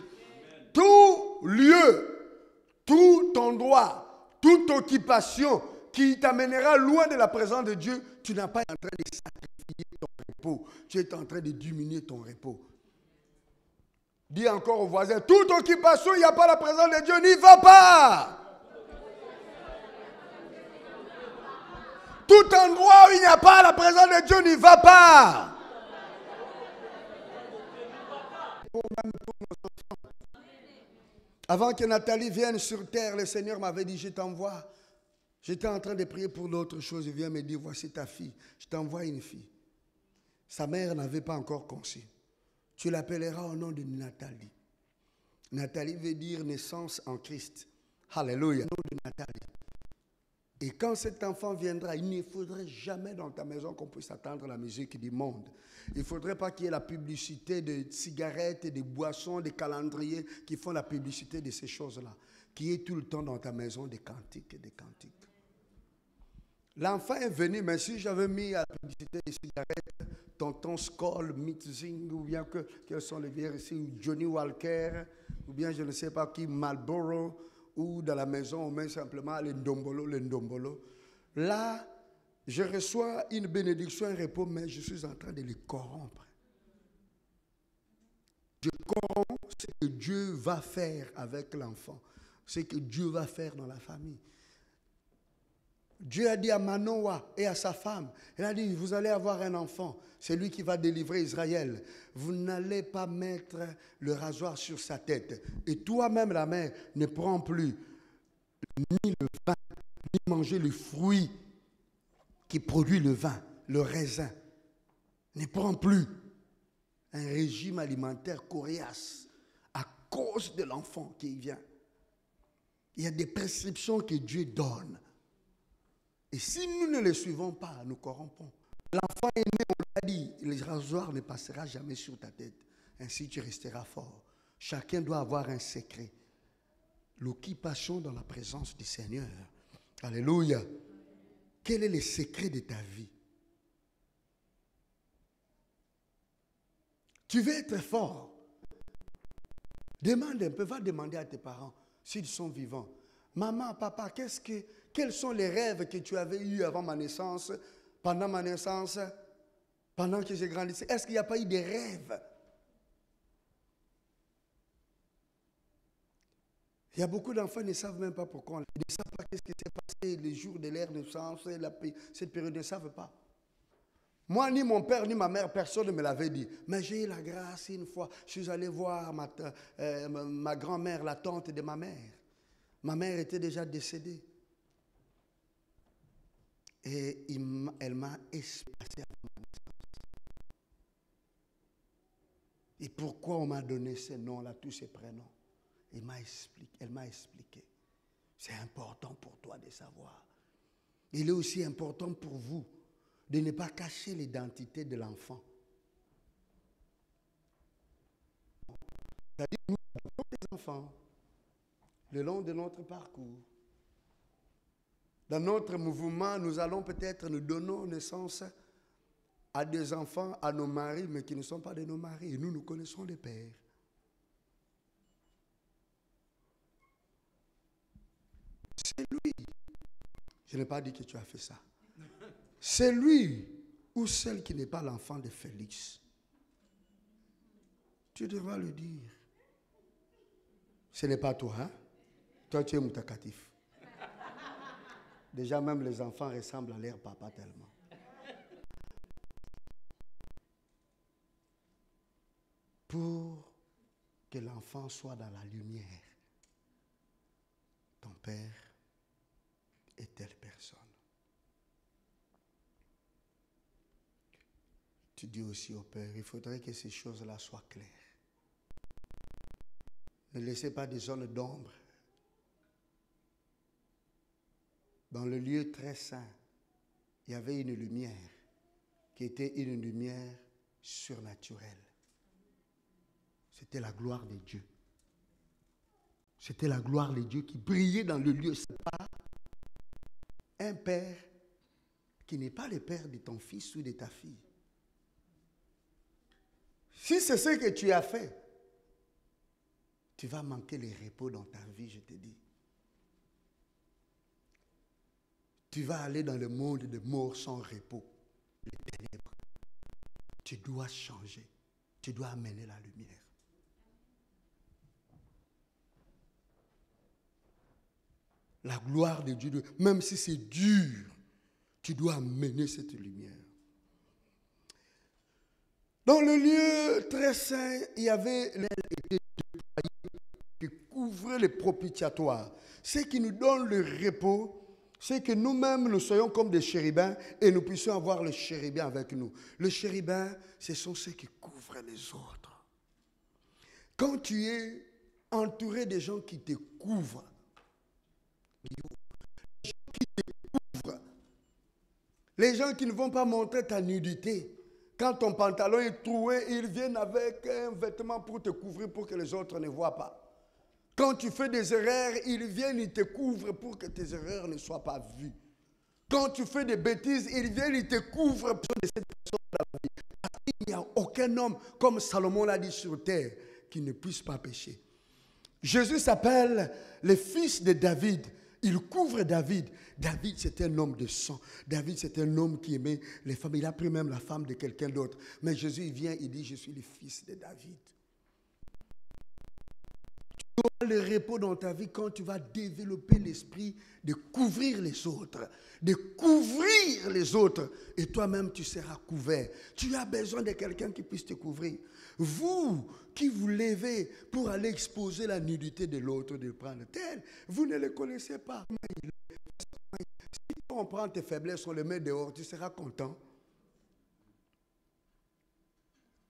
Tout lieu, tout endroit, toute occupation qui t'amènera loin de la présence de Dieu, tu n'as pas en train de sacrifier ton repos. Tu es en train de diminuer ton repos. Dis encore au voisin, toute occupation, il n'y a pas la présence de Dieu, n'y va pas. Tout endroit où il n'y a pas la présence de Dieu, n'y va pas. Avant que Nathalie vienne sur terre, le Seigneur m'avait dit, je t'envoie. J'étais en train de prier pour d'autres choses. Il vient me dire, voici ta fille. Je t'envoie une fille. Sa mère n'avait pas encore conçu. Tu l'appelleras au nom de Nathalie. Nathalie veut dire naissance en Christ. Alléluia. Au nom de Nathalie. Et quand cet enfant viendra, il ne faudrait jamais dans ta maison qu'on puisse attendre la musique du monde. Il ne faudrait pas qu'il y ait la publicité de cigarettes, de boissons, de calendriers qui font la publicité de ces choses-là. Qu'il y ait tout le temps dans ta maison des cantiques et des cantiques. L'enfant est venu, mais si j'avais mis à la publicité des cigarettes, Tonton Skoll, Mitzing, ou bien quels sont les vieux ici, ou Johnny Walker, ou bien je ne sais pas qui, Marlboro, ou dans la maison, on met simplement les ndombolo. Là, je reçois une bénédiction, un repos, mais je suis en train de les corrompre. Je corromps ce que Dieu va faire avec l'enfant, ce que Dieu va faire dans la famille. Dieu a dit à Manoah et à sa femme, il a dit, vous allez avoir un enfant, c'est lui qui va délivrer Israël. Vous n'allez pas mettre le rasoir sur sa tête. Et toi-même, la mère, ne prends plus ni le vin, ni manger le fruit qui produit le vin, le raisin. Ne prends plus un régime alimentaire coriace à cause de l'enfant qui vient. Il y a des prescriptions que Dieu donne. Et si nous ne les suivons pas, nous corrompons. L'enfant est né, on l'a dit, le rasoir ne passera jamais sur ta tête. Ainsi tu resteras fort. Chacun doit avoir un secret. L'occupation dans la présence du Seigneur. Alléluia. Quel est le secret de ta vie? Tu veux être fort. Demande un peu, va demander à tes parents s'ils sont vivants. Maman, papa, quels sont les rêves que tu avais eus avant ma naissance, pendant ma naissance, pendant que j'ai grandi? Est-ce qu'il n'y a pas eu des rêves? Il y a beaucoup d'enfants qui ne savent même pas pourquoi. Ils ne savent pas ce qui s'est passé les jours de leur naissance, cette période, ils ne savent pas. Moi, ni mon père, ni ma mère, personne ne me l'avait dit. Mais j'ai eu la grâce une fois. Je suis allé voir ma grand-mère, la tante de ma mère. Ma mère était déjà décédée. Et elle m'a espacé. Et pourquoi on m'a donné ces noms-là, tous ces prénoms? Elle m'a expliqué. C'est important pour toi de savoir. Il est aussi important pour vous de ne pas cacher l'identité de l'enfant. C'est-à-dire, nous avons des enfants le long de notre parcours. Dans notre mouvement, nous allons peut-être nous donner naissance à des enfants, à nos maris, mais qui ne sont pas de nos maris. Et nous connaissons les pères. C'est lui. Je n'ai pas dit que tu as fait ça. C'est lui ou celle qui n'est pas l'enfant de Félix. Tu devras le dire. Ce n'est pas toi, hein? Toi, tu es moutakatif. Déjà, même les enfants ressemblent à leur papa tellement. Pour que l'enfant soit dans la lumière, ton père est telle personne. Tu dis aussi au père, il faudrait que ces choses-là soient claires. Ne laissez pas des zones d'ombre. Dans le lieu très saint, il y avait une lumière qui était une lumière surnaturelle. C'était la gloire de Dieu. C'était la gloire de Dieu qui brillait dans le lieu. C'est pas un père qui n'est pas le père de ton fils ou de ta fille. Si c'est ce que tu as fait, tu vas manquer le repos dans ta vie, je te dis. Tu vas aller dans le monde des morts sans repos, les ténèbres. Tu dois changer. Tu dois amener la lumière. La gloire de Dieu, même si c'est dur, tu dois amener cette lumière. Dans le lieu très saint, il y avait l'aile qui couvrait les propitiatoires. Ce qui nous donne le repos, c'est que nous-mêmes, nous soyons comme des chérubins et nous puissions avoir le chérubin avec nous. Le chérubin, ce sont ceux qui couvrent les autres. Quand tu es entouré de gens qui te couvrent, les gens qui ne vont pas montrer ta nudité, quand ton pantalon est troué, ils viennent avec un vêtement pour te couvrir pour que les autres ne voient pas. Quand tu fais des erreurs, ils viennent, ils te couvrent pour que tes erreurs ne soient pas vues. Quand tu fais des bêtises, ils viennent, ils te couvrent pour de cette personne dans la vie. Parce qu'il n'y a aucun homme, comme Salomon l'a dit sur terre, qui ne puisse pas pécher. Jésus s'appelle le fils de David. Il couvre David. David, c'était un homme de sang. David, c'était un homme qui aimait les femmes. Il a pris même la femme de quelqu'un d'autre. Mais Jésus, il vient, il dit, je suis le fils de David. Tu auras le repos dans ta vie quand tu vas développer l'esprit de couvrir les autres. De couvrir les autres. Et toi-même, tu seras couvert. Tu as besoin de quelqu'un qui puisse te couvrir. Vous qui vous levez pour aller exposer la nudité de l'autre, de prendre tel, vous ne le connaissez pas. Si on prend tes faiblesses, on les met dehors, tu seras content.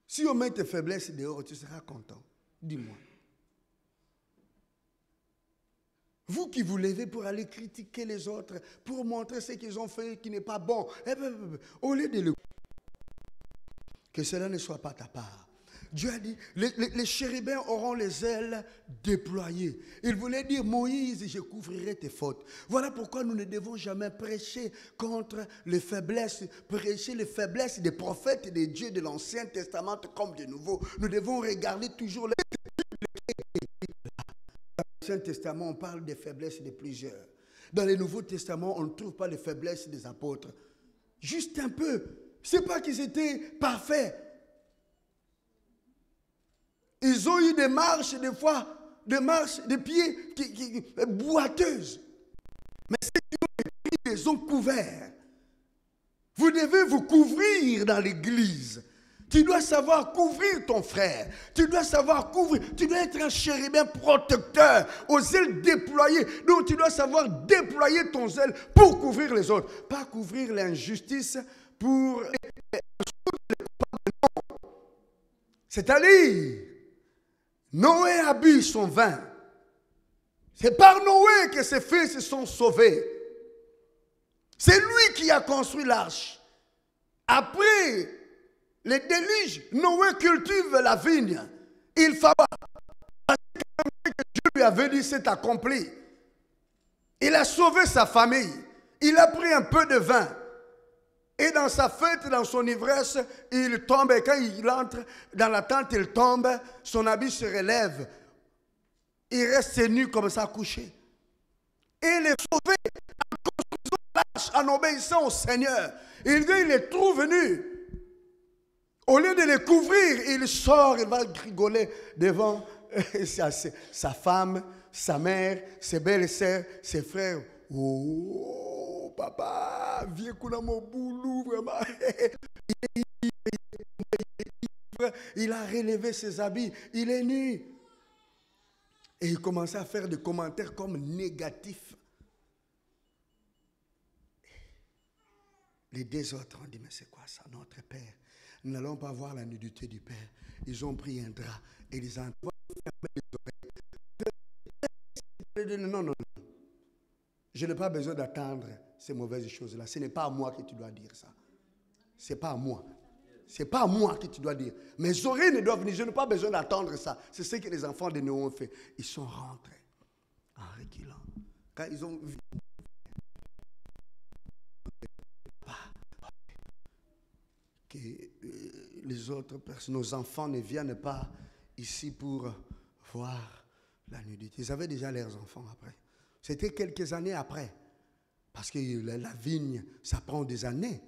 Si on met tes faiblesses dehors, tu seras content. Dis-moi. Vous qui vous levez pour aller critiquer les autres, pour montrer ce qu'ils ont fait qui n'est pas bon, au lieu de le... Que cela ne soit pas ta part. Dieu a dit, les chérubins auront les ailes déployées. Il voulait dire, Moïse, je couvrirai tes fautes. Voilà pourquoi nous ne devons jamais prêcher contre les faiblesses, prêcher les faiblesses des prophètes et des dieux de l'Ancien Testament comme du Nouveau. Nous devons regarder toujours les... Dans l'Ancien Testament, on parle des faiblesses de plusieurs. Dans le Nouveau Testament, on ne trouve pas les faiblesses des apôtres. Juste un peu. Ce n'est pas qu'ils étaient parfaits. Ils ont eu des marches, des fois, des pieds boiteuses. Mais ceux qui ont écrit, ils les ont couverts. Vous devez vous couvrir dans l'église. Tu dois savoir couvrir ton frère. Tu dois savoir couvrir. Tu dois être un chérubin protecteur, aux ailes déployées. Donc tu dois savoir déployer ton zèle pour couvrir les autres. Pas couvrir l'injustice pour... C'est-à-dire... Noé a bu son vin. C'est par Noé que ses fils se sont sauvés. C'est lui qui a construit l'arche. Après le déluge, Noé cultive la vigne. Il faut parce que Dieu lui avait dit c'est accompli. Il a sauvé sa famille. Il a pris un peu de vin. Et dans sa fête, dans son ivresse, il tombe. Et quand il entre dans la tente, il tombe. Son habit se relève. Il reste nu comme ça, couché. Et il est sauvé en construisant l'arche, en obéissant au Seigneur. Il dit, il est trop venu. Au lieu de les couvrir, il sort, il va rigoler devant sa femme, sa mère, ses belles-sœurs, ses frères. Oh, papa, viens qu'on a mon boulot, vraiment. Il a relevé ses habits, il est nu. Et il commençait à faire des commentaires comme négatifs. Les deux autres ont dit, mais c'est quoi ça, notre Père? Nous n'allons pas voir la nudité du Père. Ils ont pris un drap et ils ont fermé les oreilles. Non, non, non. Je n'ai pas besoin d'attendre ces mauvaises choses-là. Ce n'est pas à moi que tu dois dire ça. Ce n'est pas à moi. Ce n'est pas à moi que tu dois dire. Mes oreilles ne doivent venir. Je n'ai pas besoin d'attendre ça. C'est ce que les enfants de Noé ont fait. Ils sont rentrés en reculant. Quand ils ont vu que les autres personnes, nos enfants ne viennent pas ici pour voir la nudité. Ils avaient déjà leurs enfants après. C'était quelques années après. Parce que la vigne, ça prend des années.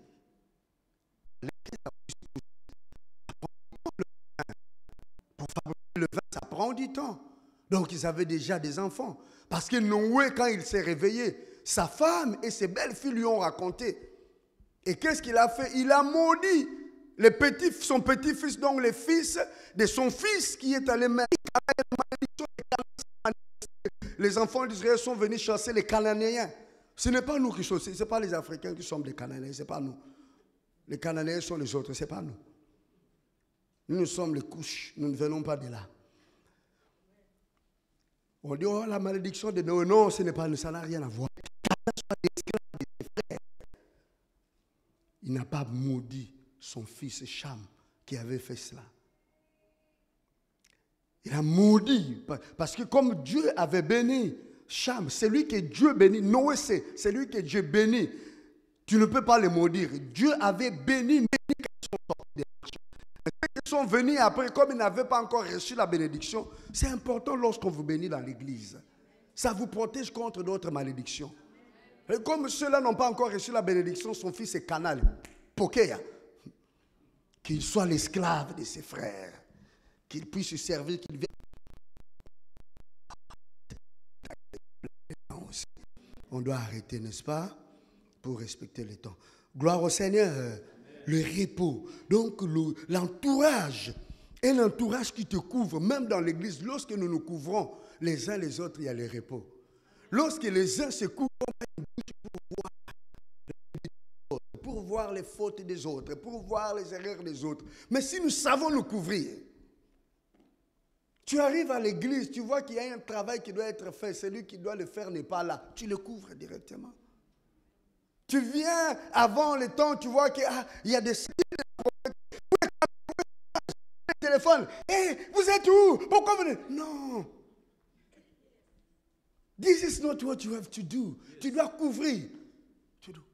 Pour fabriquer le vin, ça prend du temps. Donc ils avaient déjà des enfants. Parce que Noé, quand il s'est réveillé, sa femme et ses belles filles lui ont raconté. Et qu'est-ce qu'il a fait? Il a maudit son petit-fils, donc les fils de son fils qui est allé mettre. Les enfants d'Israël sont venus chasser les Cananéens. Ce n'est pas nous qui sommes, ce n'est pas les Africains qui sommes des Cananéens, ce n'est pas nous. Les Cananéens sont les autres, ce n'est pas nous. Nous sommes les couches, nous ne venons pas de là. On dit, oh, la malédiction de Noé. Non, ce n'est pas nous, ça n'a rien à voir. Il n'a pas maudit son fils Cham qui avait fait cela. Il a maudit, parce que comme Dieu avait béni Cham, c'est lui que Dieu bénit. Noé, c'est lui que Dieu bénit. Tu ne peux pas le maudire. Dieu avait béni quand ils sont sortis des marchés. Ceux qui sont venus après, comme ils n'avaient pas encore reçu la bénédiction, c'est important lorsqu'on vous bénit dans l'église. Ça vous protège contre d'autres malédictions. Et comme ceux-là n'ont pas encore reçu la bénédiction, son fils est canal, Pokéa. Qu'il soit l'esclave de ses frères, qu'il puisse se servir, qu'il vienne. On doit arrêter, n'est-ce pas, pour respecter le temps. Gloire au Seigneur. Le repos. Donc l'entourage, et l'entourage qui te couvre, même dans l'église, lorsque nous nous couvrons les uns les autres, il y a le repos. Lorsque les uns se couvrent, pour voir les fautes des autres, pour voir les erreurs des autres. Mais si nous savons nous couvrir, tu arrives à l'église, tu vois qu'il y a un travail qui doit être fait, celui qui doit le faire n'est pas là, tu le couvres directement. Tu viens avant le temps, tu vois qu'il y a des téléphones. Hey, vous êtes où? Pourquoi vous êtes... Non. This is not what you have to do. Tu dois couvrir.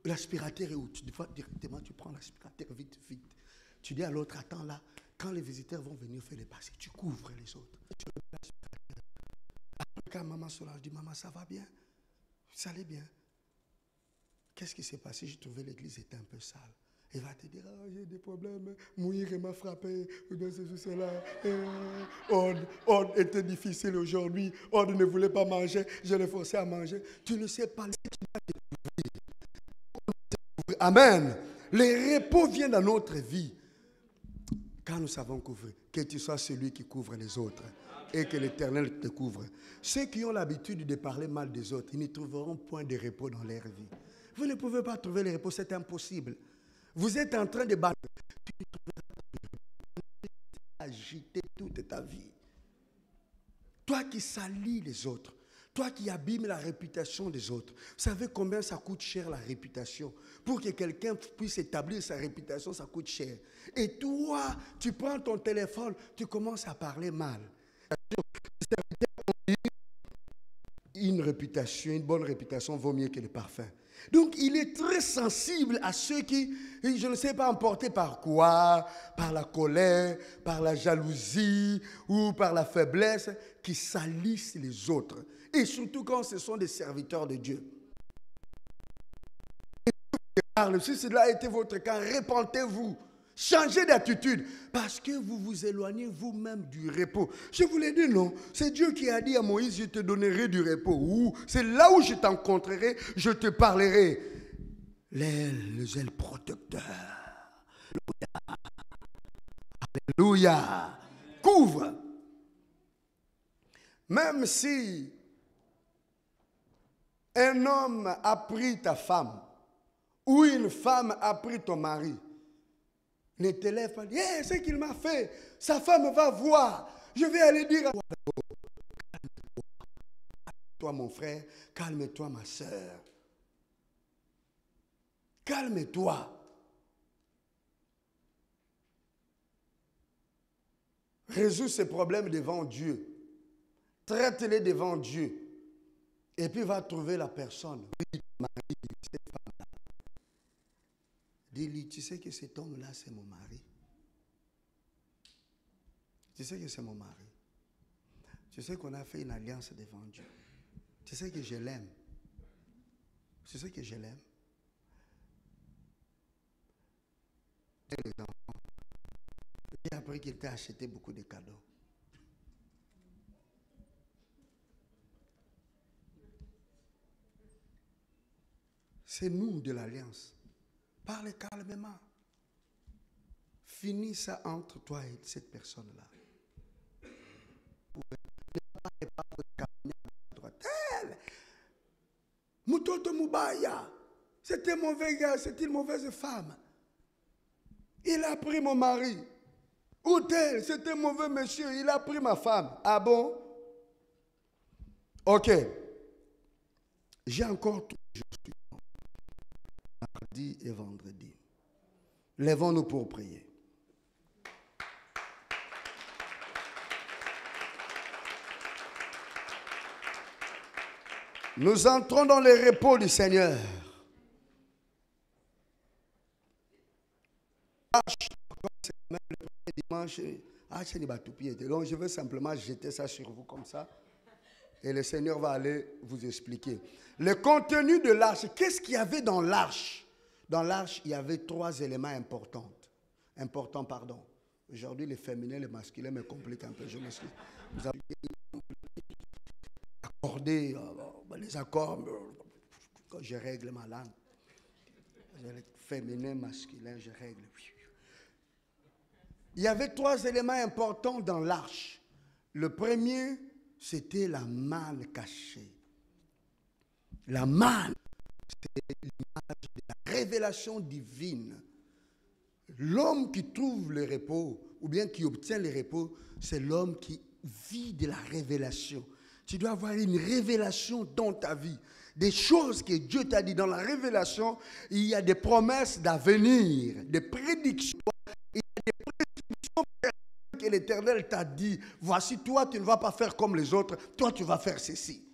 L'aspirateur est où? Tu dois directement, tu prends l'aspirateur vite, vite. Tu dis à l'autre, attends là, quand les visiteurs vont venir faire les passer, tu couvres les autres. Quand maman Solange dit, maman, ça va bien? Ça allait bien. Qu'est-ce qui s'est passé? J'ai trouvé l'église était un peu sale. Il va te dire, oh, j'ai des problèmes, mourir m'a frappé, cela. On était difficile aujourd'hui, on ne voulait pas manger, je l'ai forcé à manger. Tu ne sais pas, amen. Les repos viennent dans notre vie. Quand nous savons couvrir, que tu sois celui qui couvre les autres et que l'Éternel te couvre. Ceux qui ont l'habitude de parler mal des autres, ils ne trouveront point de repos dans leur vie. Vous ne pouvez pas trouver le repos, c'est impossible. Vous êtes en train de battre. Tu ne trouveras pas agiter toute ta vie. Toi qui salis les autres, toi qui abîmes la réputation des autres, vous savez combien ça coûte cher la réputation? Pour que quelqu'un puisse établir sa réputation, ça coûte cher. Et toi, tu prends ton téléphone, tu commences à parler mal. Une réputation, une bonne réputation vaut mieux que le parfum. Donc, il est très sensible à ceux qui, je ne sais pas, emportés par quoi, par la colère, par la jalousie ou par la faiblesse, qui salissent les autres. Et surtout quand ce sont des serviteurs de Dieu. Si cela a été votre cas, repentez-vous. Changez d'attitude parce que vous vous éloignez vous-même du repos. Je vous l'ai dit, non. C'est Dieu qui a dit à Moïse, je te donnerai du repos. Ou c'est là où je t'encontrerai, je te parlerai. Les ailes protecteurs. Alléluia. Couvre. Même si un homme a pris ta femme ou une femme a pris ton mari, ne te lève pas, hey, c'est qu'il m'a fait. Sa femme va voir. Je vais aller dire à Calme-toi mon frère, calme-toi ma soeur. Calme-toi. Résous ces problèmes devant Dieu. Traite-les devant Dieu. Et puis va trouver la personne. Dis-lui, tu sais que cet homme-là, c'est mon mari. Tu sais que c'est mon mari. Tu sais qu'on a fait une alliance devant Dieu. Tu sais que je l'aime. Tu sais que je l'aime. J'ai appris qu'il t'a acheté beaucoup de cadeaux. C'est nous de l'alliance. Parle calmement. Finis ça entre toi et cette personne-là. Mutoto Mubaya, c'était un mauvais gars, c'était une mauvaise femme. Il a pris mon mari. Ou tel, c'était un mauvais monsieur, il a pris ma femme. Ah bon? Ok. J'ai encore tout mardi et vendredi. Lèvons-nous pour prier. Nous entrons dans le repos du Seigneur. Dimanche, donc je veux simplement jeter ça sur vous comme ça. Et le Seigneur va aller vous expliquer. Le contenu de l'arche, qu'est-ce qu'il y avait dans l'arche? Dans l'arche, il y avait 3 éléments importants. Aujourd'hui, le féminin et le masculin me compliquent un peu. Je m'excuse. Vous avez accordé les accords. Quand je règle ma langue, le féminin, masculin, je règle. Il y avait 3 éléments importants dans l'arche. Le premier, c'était la manne cachée. La manne, c'est l'image de la révélation divine. L'homme qui trouve le repos, ou bien qui obtient le repos, c'est l'homme qui vit de la révélation. Tu dois avoir une révélation dans ta vie. Des choses que Dieu t'a dit dans la révélation, il y a des promesses d'avenir, des prédictions. Il y a des prédictions que l'Éternel t'a dit. Voici, toi, tu ne vas pas faire comme les autres. Toi, tu vas faire ceci.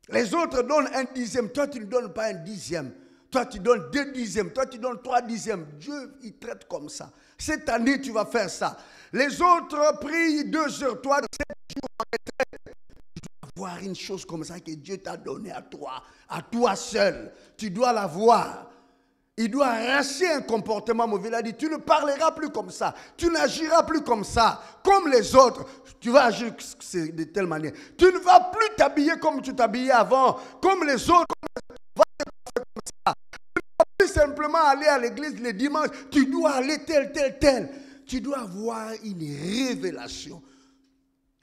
Les autres donnent 1/10. Toi, tu ne donnes pas 1/10. Toi, tu donnes 2/10. Toi, tu donnes 3/10. Dieu, il traite comme ça. Cette année, tu vas faire ça. Les autres prient 2 heures. Toi, 7 jours en retraite. Tu dois avoir une chose comme ça que Dieu t'a donné à toi seul. Tu dois la voir. Il doit arracher un comportement mauvais. Il a dit, tu ne parleras plus comme ça. Tu n'agiras plus comme ça. Comme les autres. Tu vas agir de telle manière. Tu ne vas plus t'habiller comme tu t'habillais avant. Comme les autres. Tu vas faire comme ça. Tu ne vas plus simplement aller à l'église le dimanche. Tu dois aller tel. Tu dois avoir une révélation.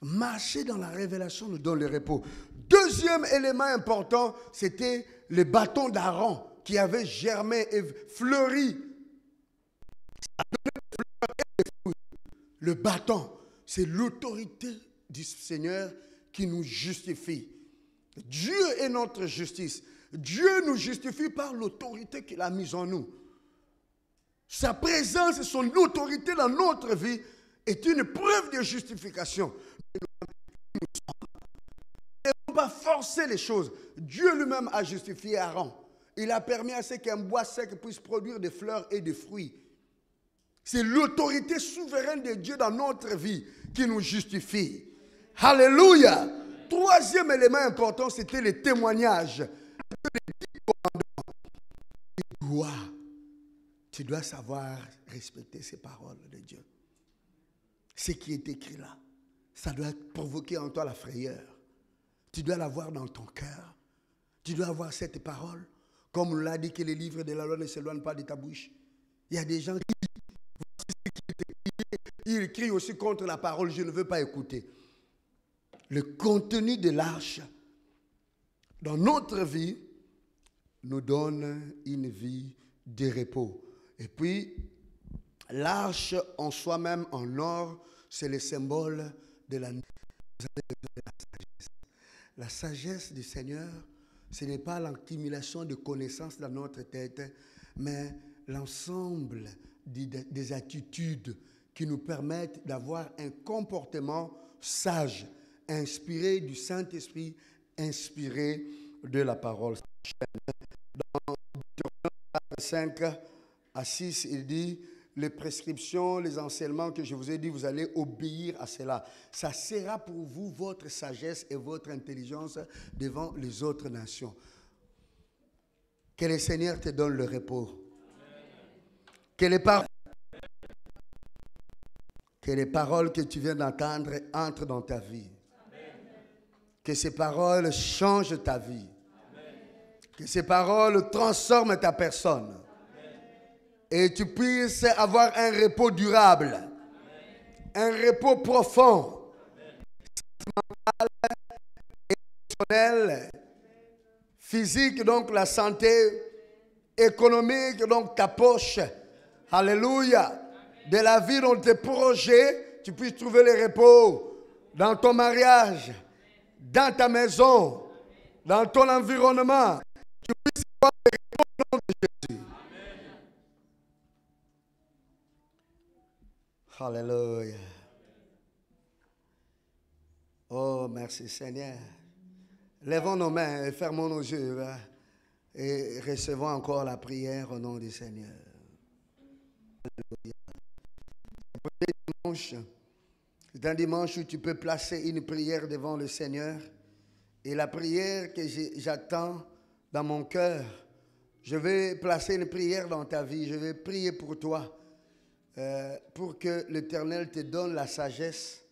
Marcher dans la révélation nous donne le repos. Deuxième élément important, c'était le bâton d'Aaron qui avait germé et fleuri. Le bâton, c'est l'autorité du Seigneur qui nous justifie. Dieu est notre justice. Dieu nous justifie par l'autorité qu'il a mise en nous. Sa présence et son autorité dans notre vie est une preuve de justification. Nous ne pouvons pas forcer les choses. Dieu lui-même a justifié Aaron. Il a permis à ce qu'un bois sec puisse produire des fleurs et des fruits. C'est l'autorité souveraine de Dieu dans notre vie qui nous justifie. Alléluia. Troisième élément important, c'était le témoignage. Tu dois savoir respecter ces paroles de Dieu. Ce qui est écrit là, ça doit provoquer en toi la frayeur. Tu dois l'avoir dans ton cœur. Tu dois avoir cette parole. Comme on l'a dit que les livres de la loi ne s'éloignent pas de ta bouche. Il y a des gens qui crient aussi contre la parole, je ne veux pas écouter. Le contenu de l'arche dans notre vie nous donne une vie de repos. Et puis, l'arche en soi-même, en or, c'est le symbole de la sagesse. La sagesse du Seigneur, ce n'est pas l'accumulation de connaissances dans notre tête, mais l'ensemble des attitudes qui nous permettent d'avoir un comportement sage, inspiré du Saint-Esprit, inspiré de la parole. Dans 5 à 6, il dit, les prescriptions, les enseignements que je vous ai dit, vous allez obéir à cela. Ça sera pour vous votre sagesse et votre intelligence devant les autres nations. Que le Seigneur te donne le repos. Que les paroles que tu viens d'entendre entrent dans ta vie. Que ces paroles changent ta vie. Que ces paroles transforment ta personne. Et tu puisses avoir un repos durable. Un repos profond. Mental, émotionnel, physique, donc la santé, économique, donc ta poche. Alléluia. De la vie dont tes projets, tu puisses trouver le repos dans ton mariage, dans ta maison, dans ton environnement. Tu puisses avoir le repos au nom de Jésus. Alléluia. Oh, merci Seigneur. Lèvons nos mains et fermons nos yeux et recevons encore la prière au nom du Seigneur. Alléluia. C'est un dimanche où tu peux placer une prière devant le Seigneur. Et la prière que j'attends dans mon cœur, je vais placer une prière dans ta vie. Je vais prier pour toi. Pour que l'Éternel te donne la sagesse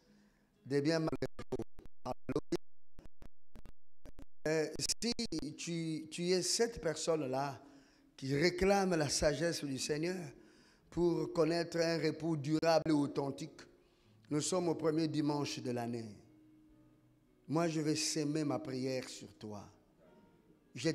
de bien malheureux. Si tu es cette personne-là qui réclame la sagesse du Seigneur pour connaître un repos durable et authentique, nous sommes au premier dimanche de l'année. Moi, je vais s'aimer ma prière sur toi. Je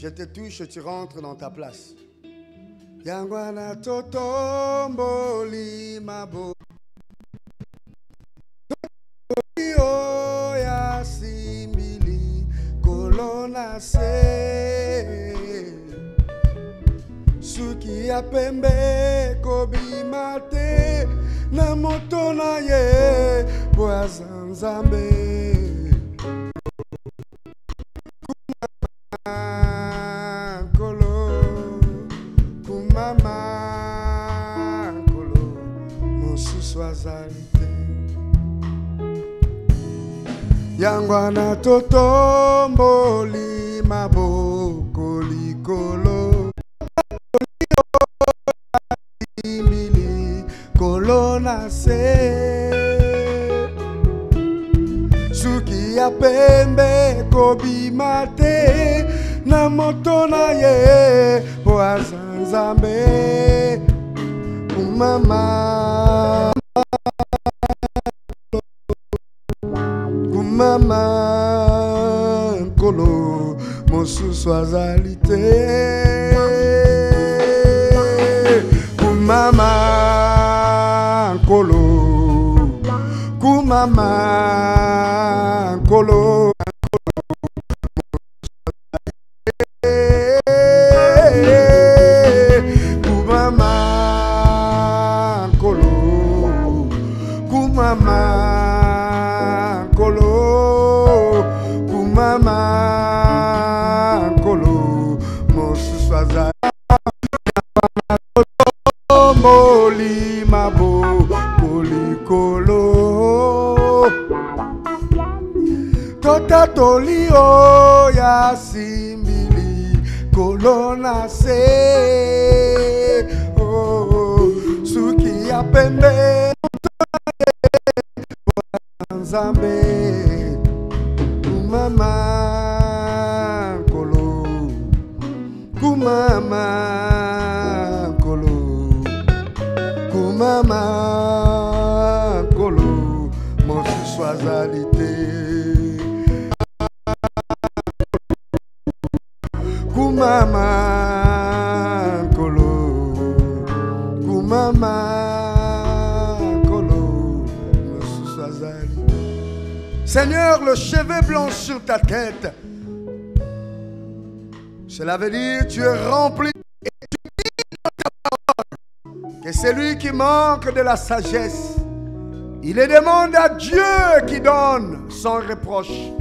te touche, tu rentres dans ta place. Yangwana totomboli mabo. Oya simbili kolona se. Suki ya pembe kobimate na moto na ye boazanzambe. Yangwana totomboli maboko likolo imili kolona se suki ya pembe kobimate na moto na ye boazanzambe kumama Mama Nkolo mosusu azalite Kumama Nkolo Kumama Nkolo Kumama Nkolo Kumama Mama Nkolo mosusu azali moli mabo kolikolo tota tolio ya simbili kolona se suki ya pembe Nzambe Kumama Nkolo Kumama Nkolo Kumama Nkolo mosusu azalite Seigneur, le cheveu blanc sur ta tête. Cela veut dire que tu es rempli et tu dis dans ta parole que c'est lui qui manque de la sagesse. Il le demande à Dieu qui donne sans reproche.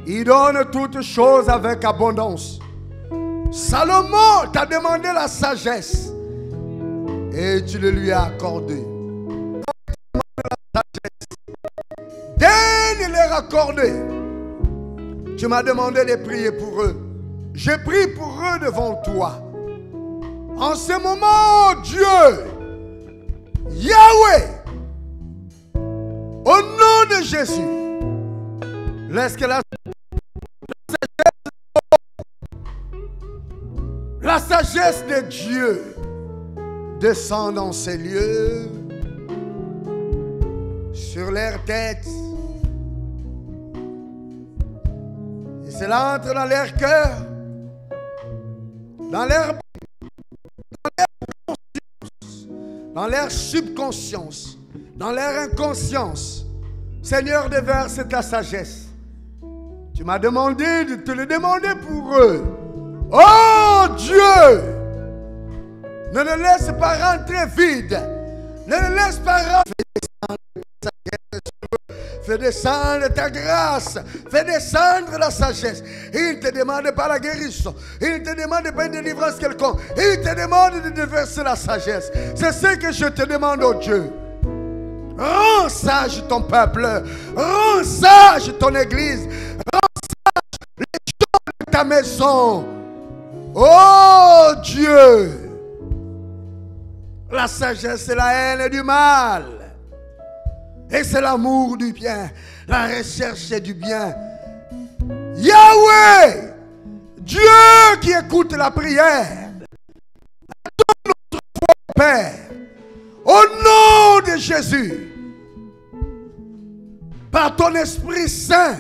Il donne toutes choses avec abondance. Salomon t'a demandé la sagesse et tu le lui as accordé. Dès leur accordé, tu m'as demandé de prier pour eux. Je prie pour eux devant toi. En ce moment, Dieu, Yahweh, au nom de Jésus, laisse que la sagesse de Dieu descende dans ces lieux, sur leurs têtes. Et cela entre dans leur cœur, dans leur conscience, dans leur subconscience, dans leur inconscience. Seigneur, déverse ta sagesse. Tu m'as demandé de te le demander pour eux. Oh Dieu, ne le laisse pas rentrer vide. Ne le laisse pas rentrer. Fais descendre ta grâce. Fais descendre la sagesse. Il ne te demande pas la guérison. Il ne te demande pas une délivrance quelconque. Il te demande de déverser la sagesse. C'est ce que je te demande, oh Dieu. Rends sage ton peuple. Rends sage ton église. Rends sage les gens de ta maison. Oh Dieu. La sagesse, c'est la haine du mal. Et c'est l'amour du bien. La recherche du bien. Yahweh, Dieu qui écoute la prière. Donne notre foi, Père. Au nom de Jésus. Par ton Esprit Saint.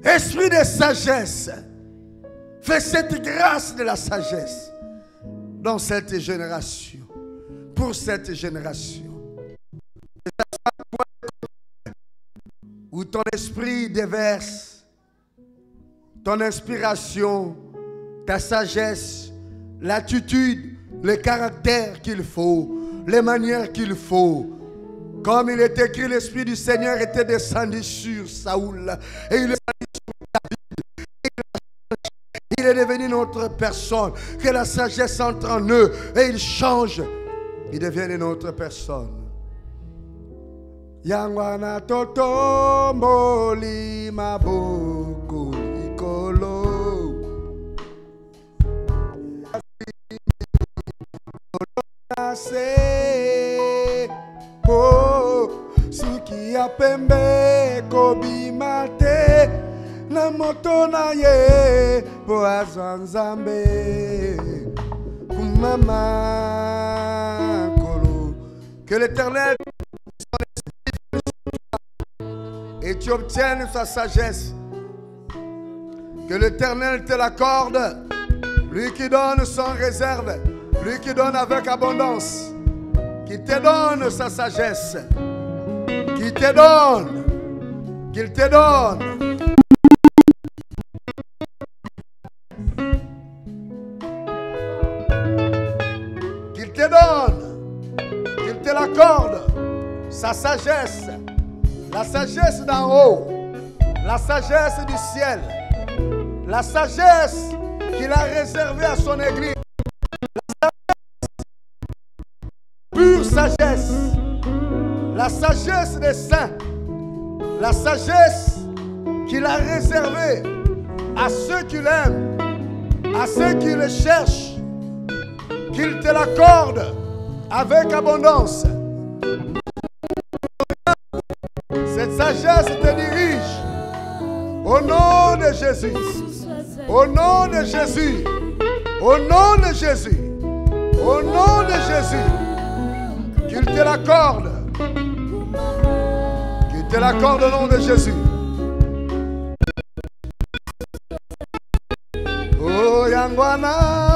Esprit de sagesse. Fais cette grâce de la sagesse. Dans cette génération. Pour cette génération. Où ton esprit déverse ton inspiration, ta sagesse, l'attitude, le caractère qu'il faut, les manières qu'il faut. Comme il est écrit, l'Esprit du Seigneur était descendu sur Saoul et il est descendu sur David. Il est devenu notre personne. Que la sagesse entre en eux et il change. Il devient notre personne. Yangwana totomboli maboko ikolo se po suki apembe kobimate na moto na ye po azanzambe kumama kolo. Que l'Éternel et tu obtiennes sa sagesse. Que l'Éternel te l'accorde. Lui qui donne sans réserve. Lui qui donne avec abondance. Qui te donne sa sagesse. Qui te donne. Qu'il te donne. Qu'il te donne. Qu'il te l'accorde. Sa sagesse. La sagesse d'en haut, la sagesse du ciel, la sagesse qu'il a réservée à son église, pure sagesse, la sagesse des saints, la sagesse qu'il a réservée à ceux qui l'aiment, à ceux qui le cherchent, qu'il te l'accorde avec abondance. Cette sagesse te dirige au nom de Jésus. Au nom de Jésus. Au nom de Jésus. Au nom de Jésus. Qu'il te l'accorde. Qu'il te l'accorde au nom de Jésus. Oh Yangwana.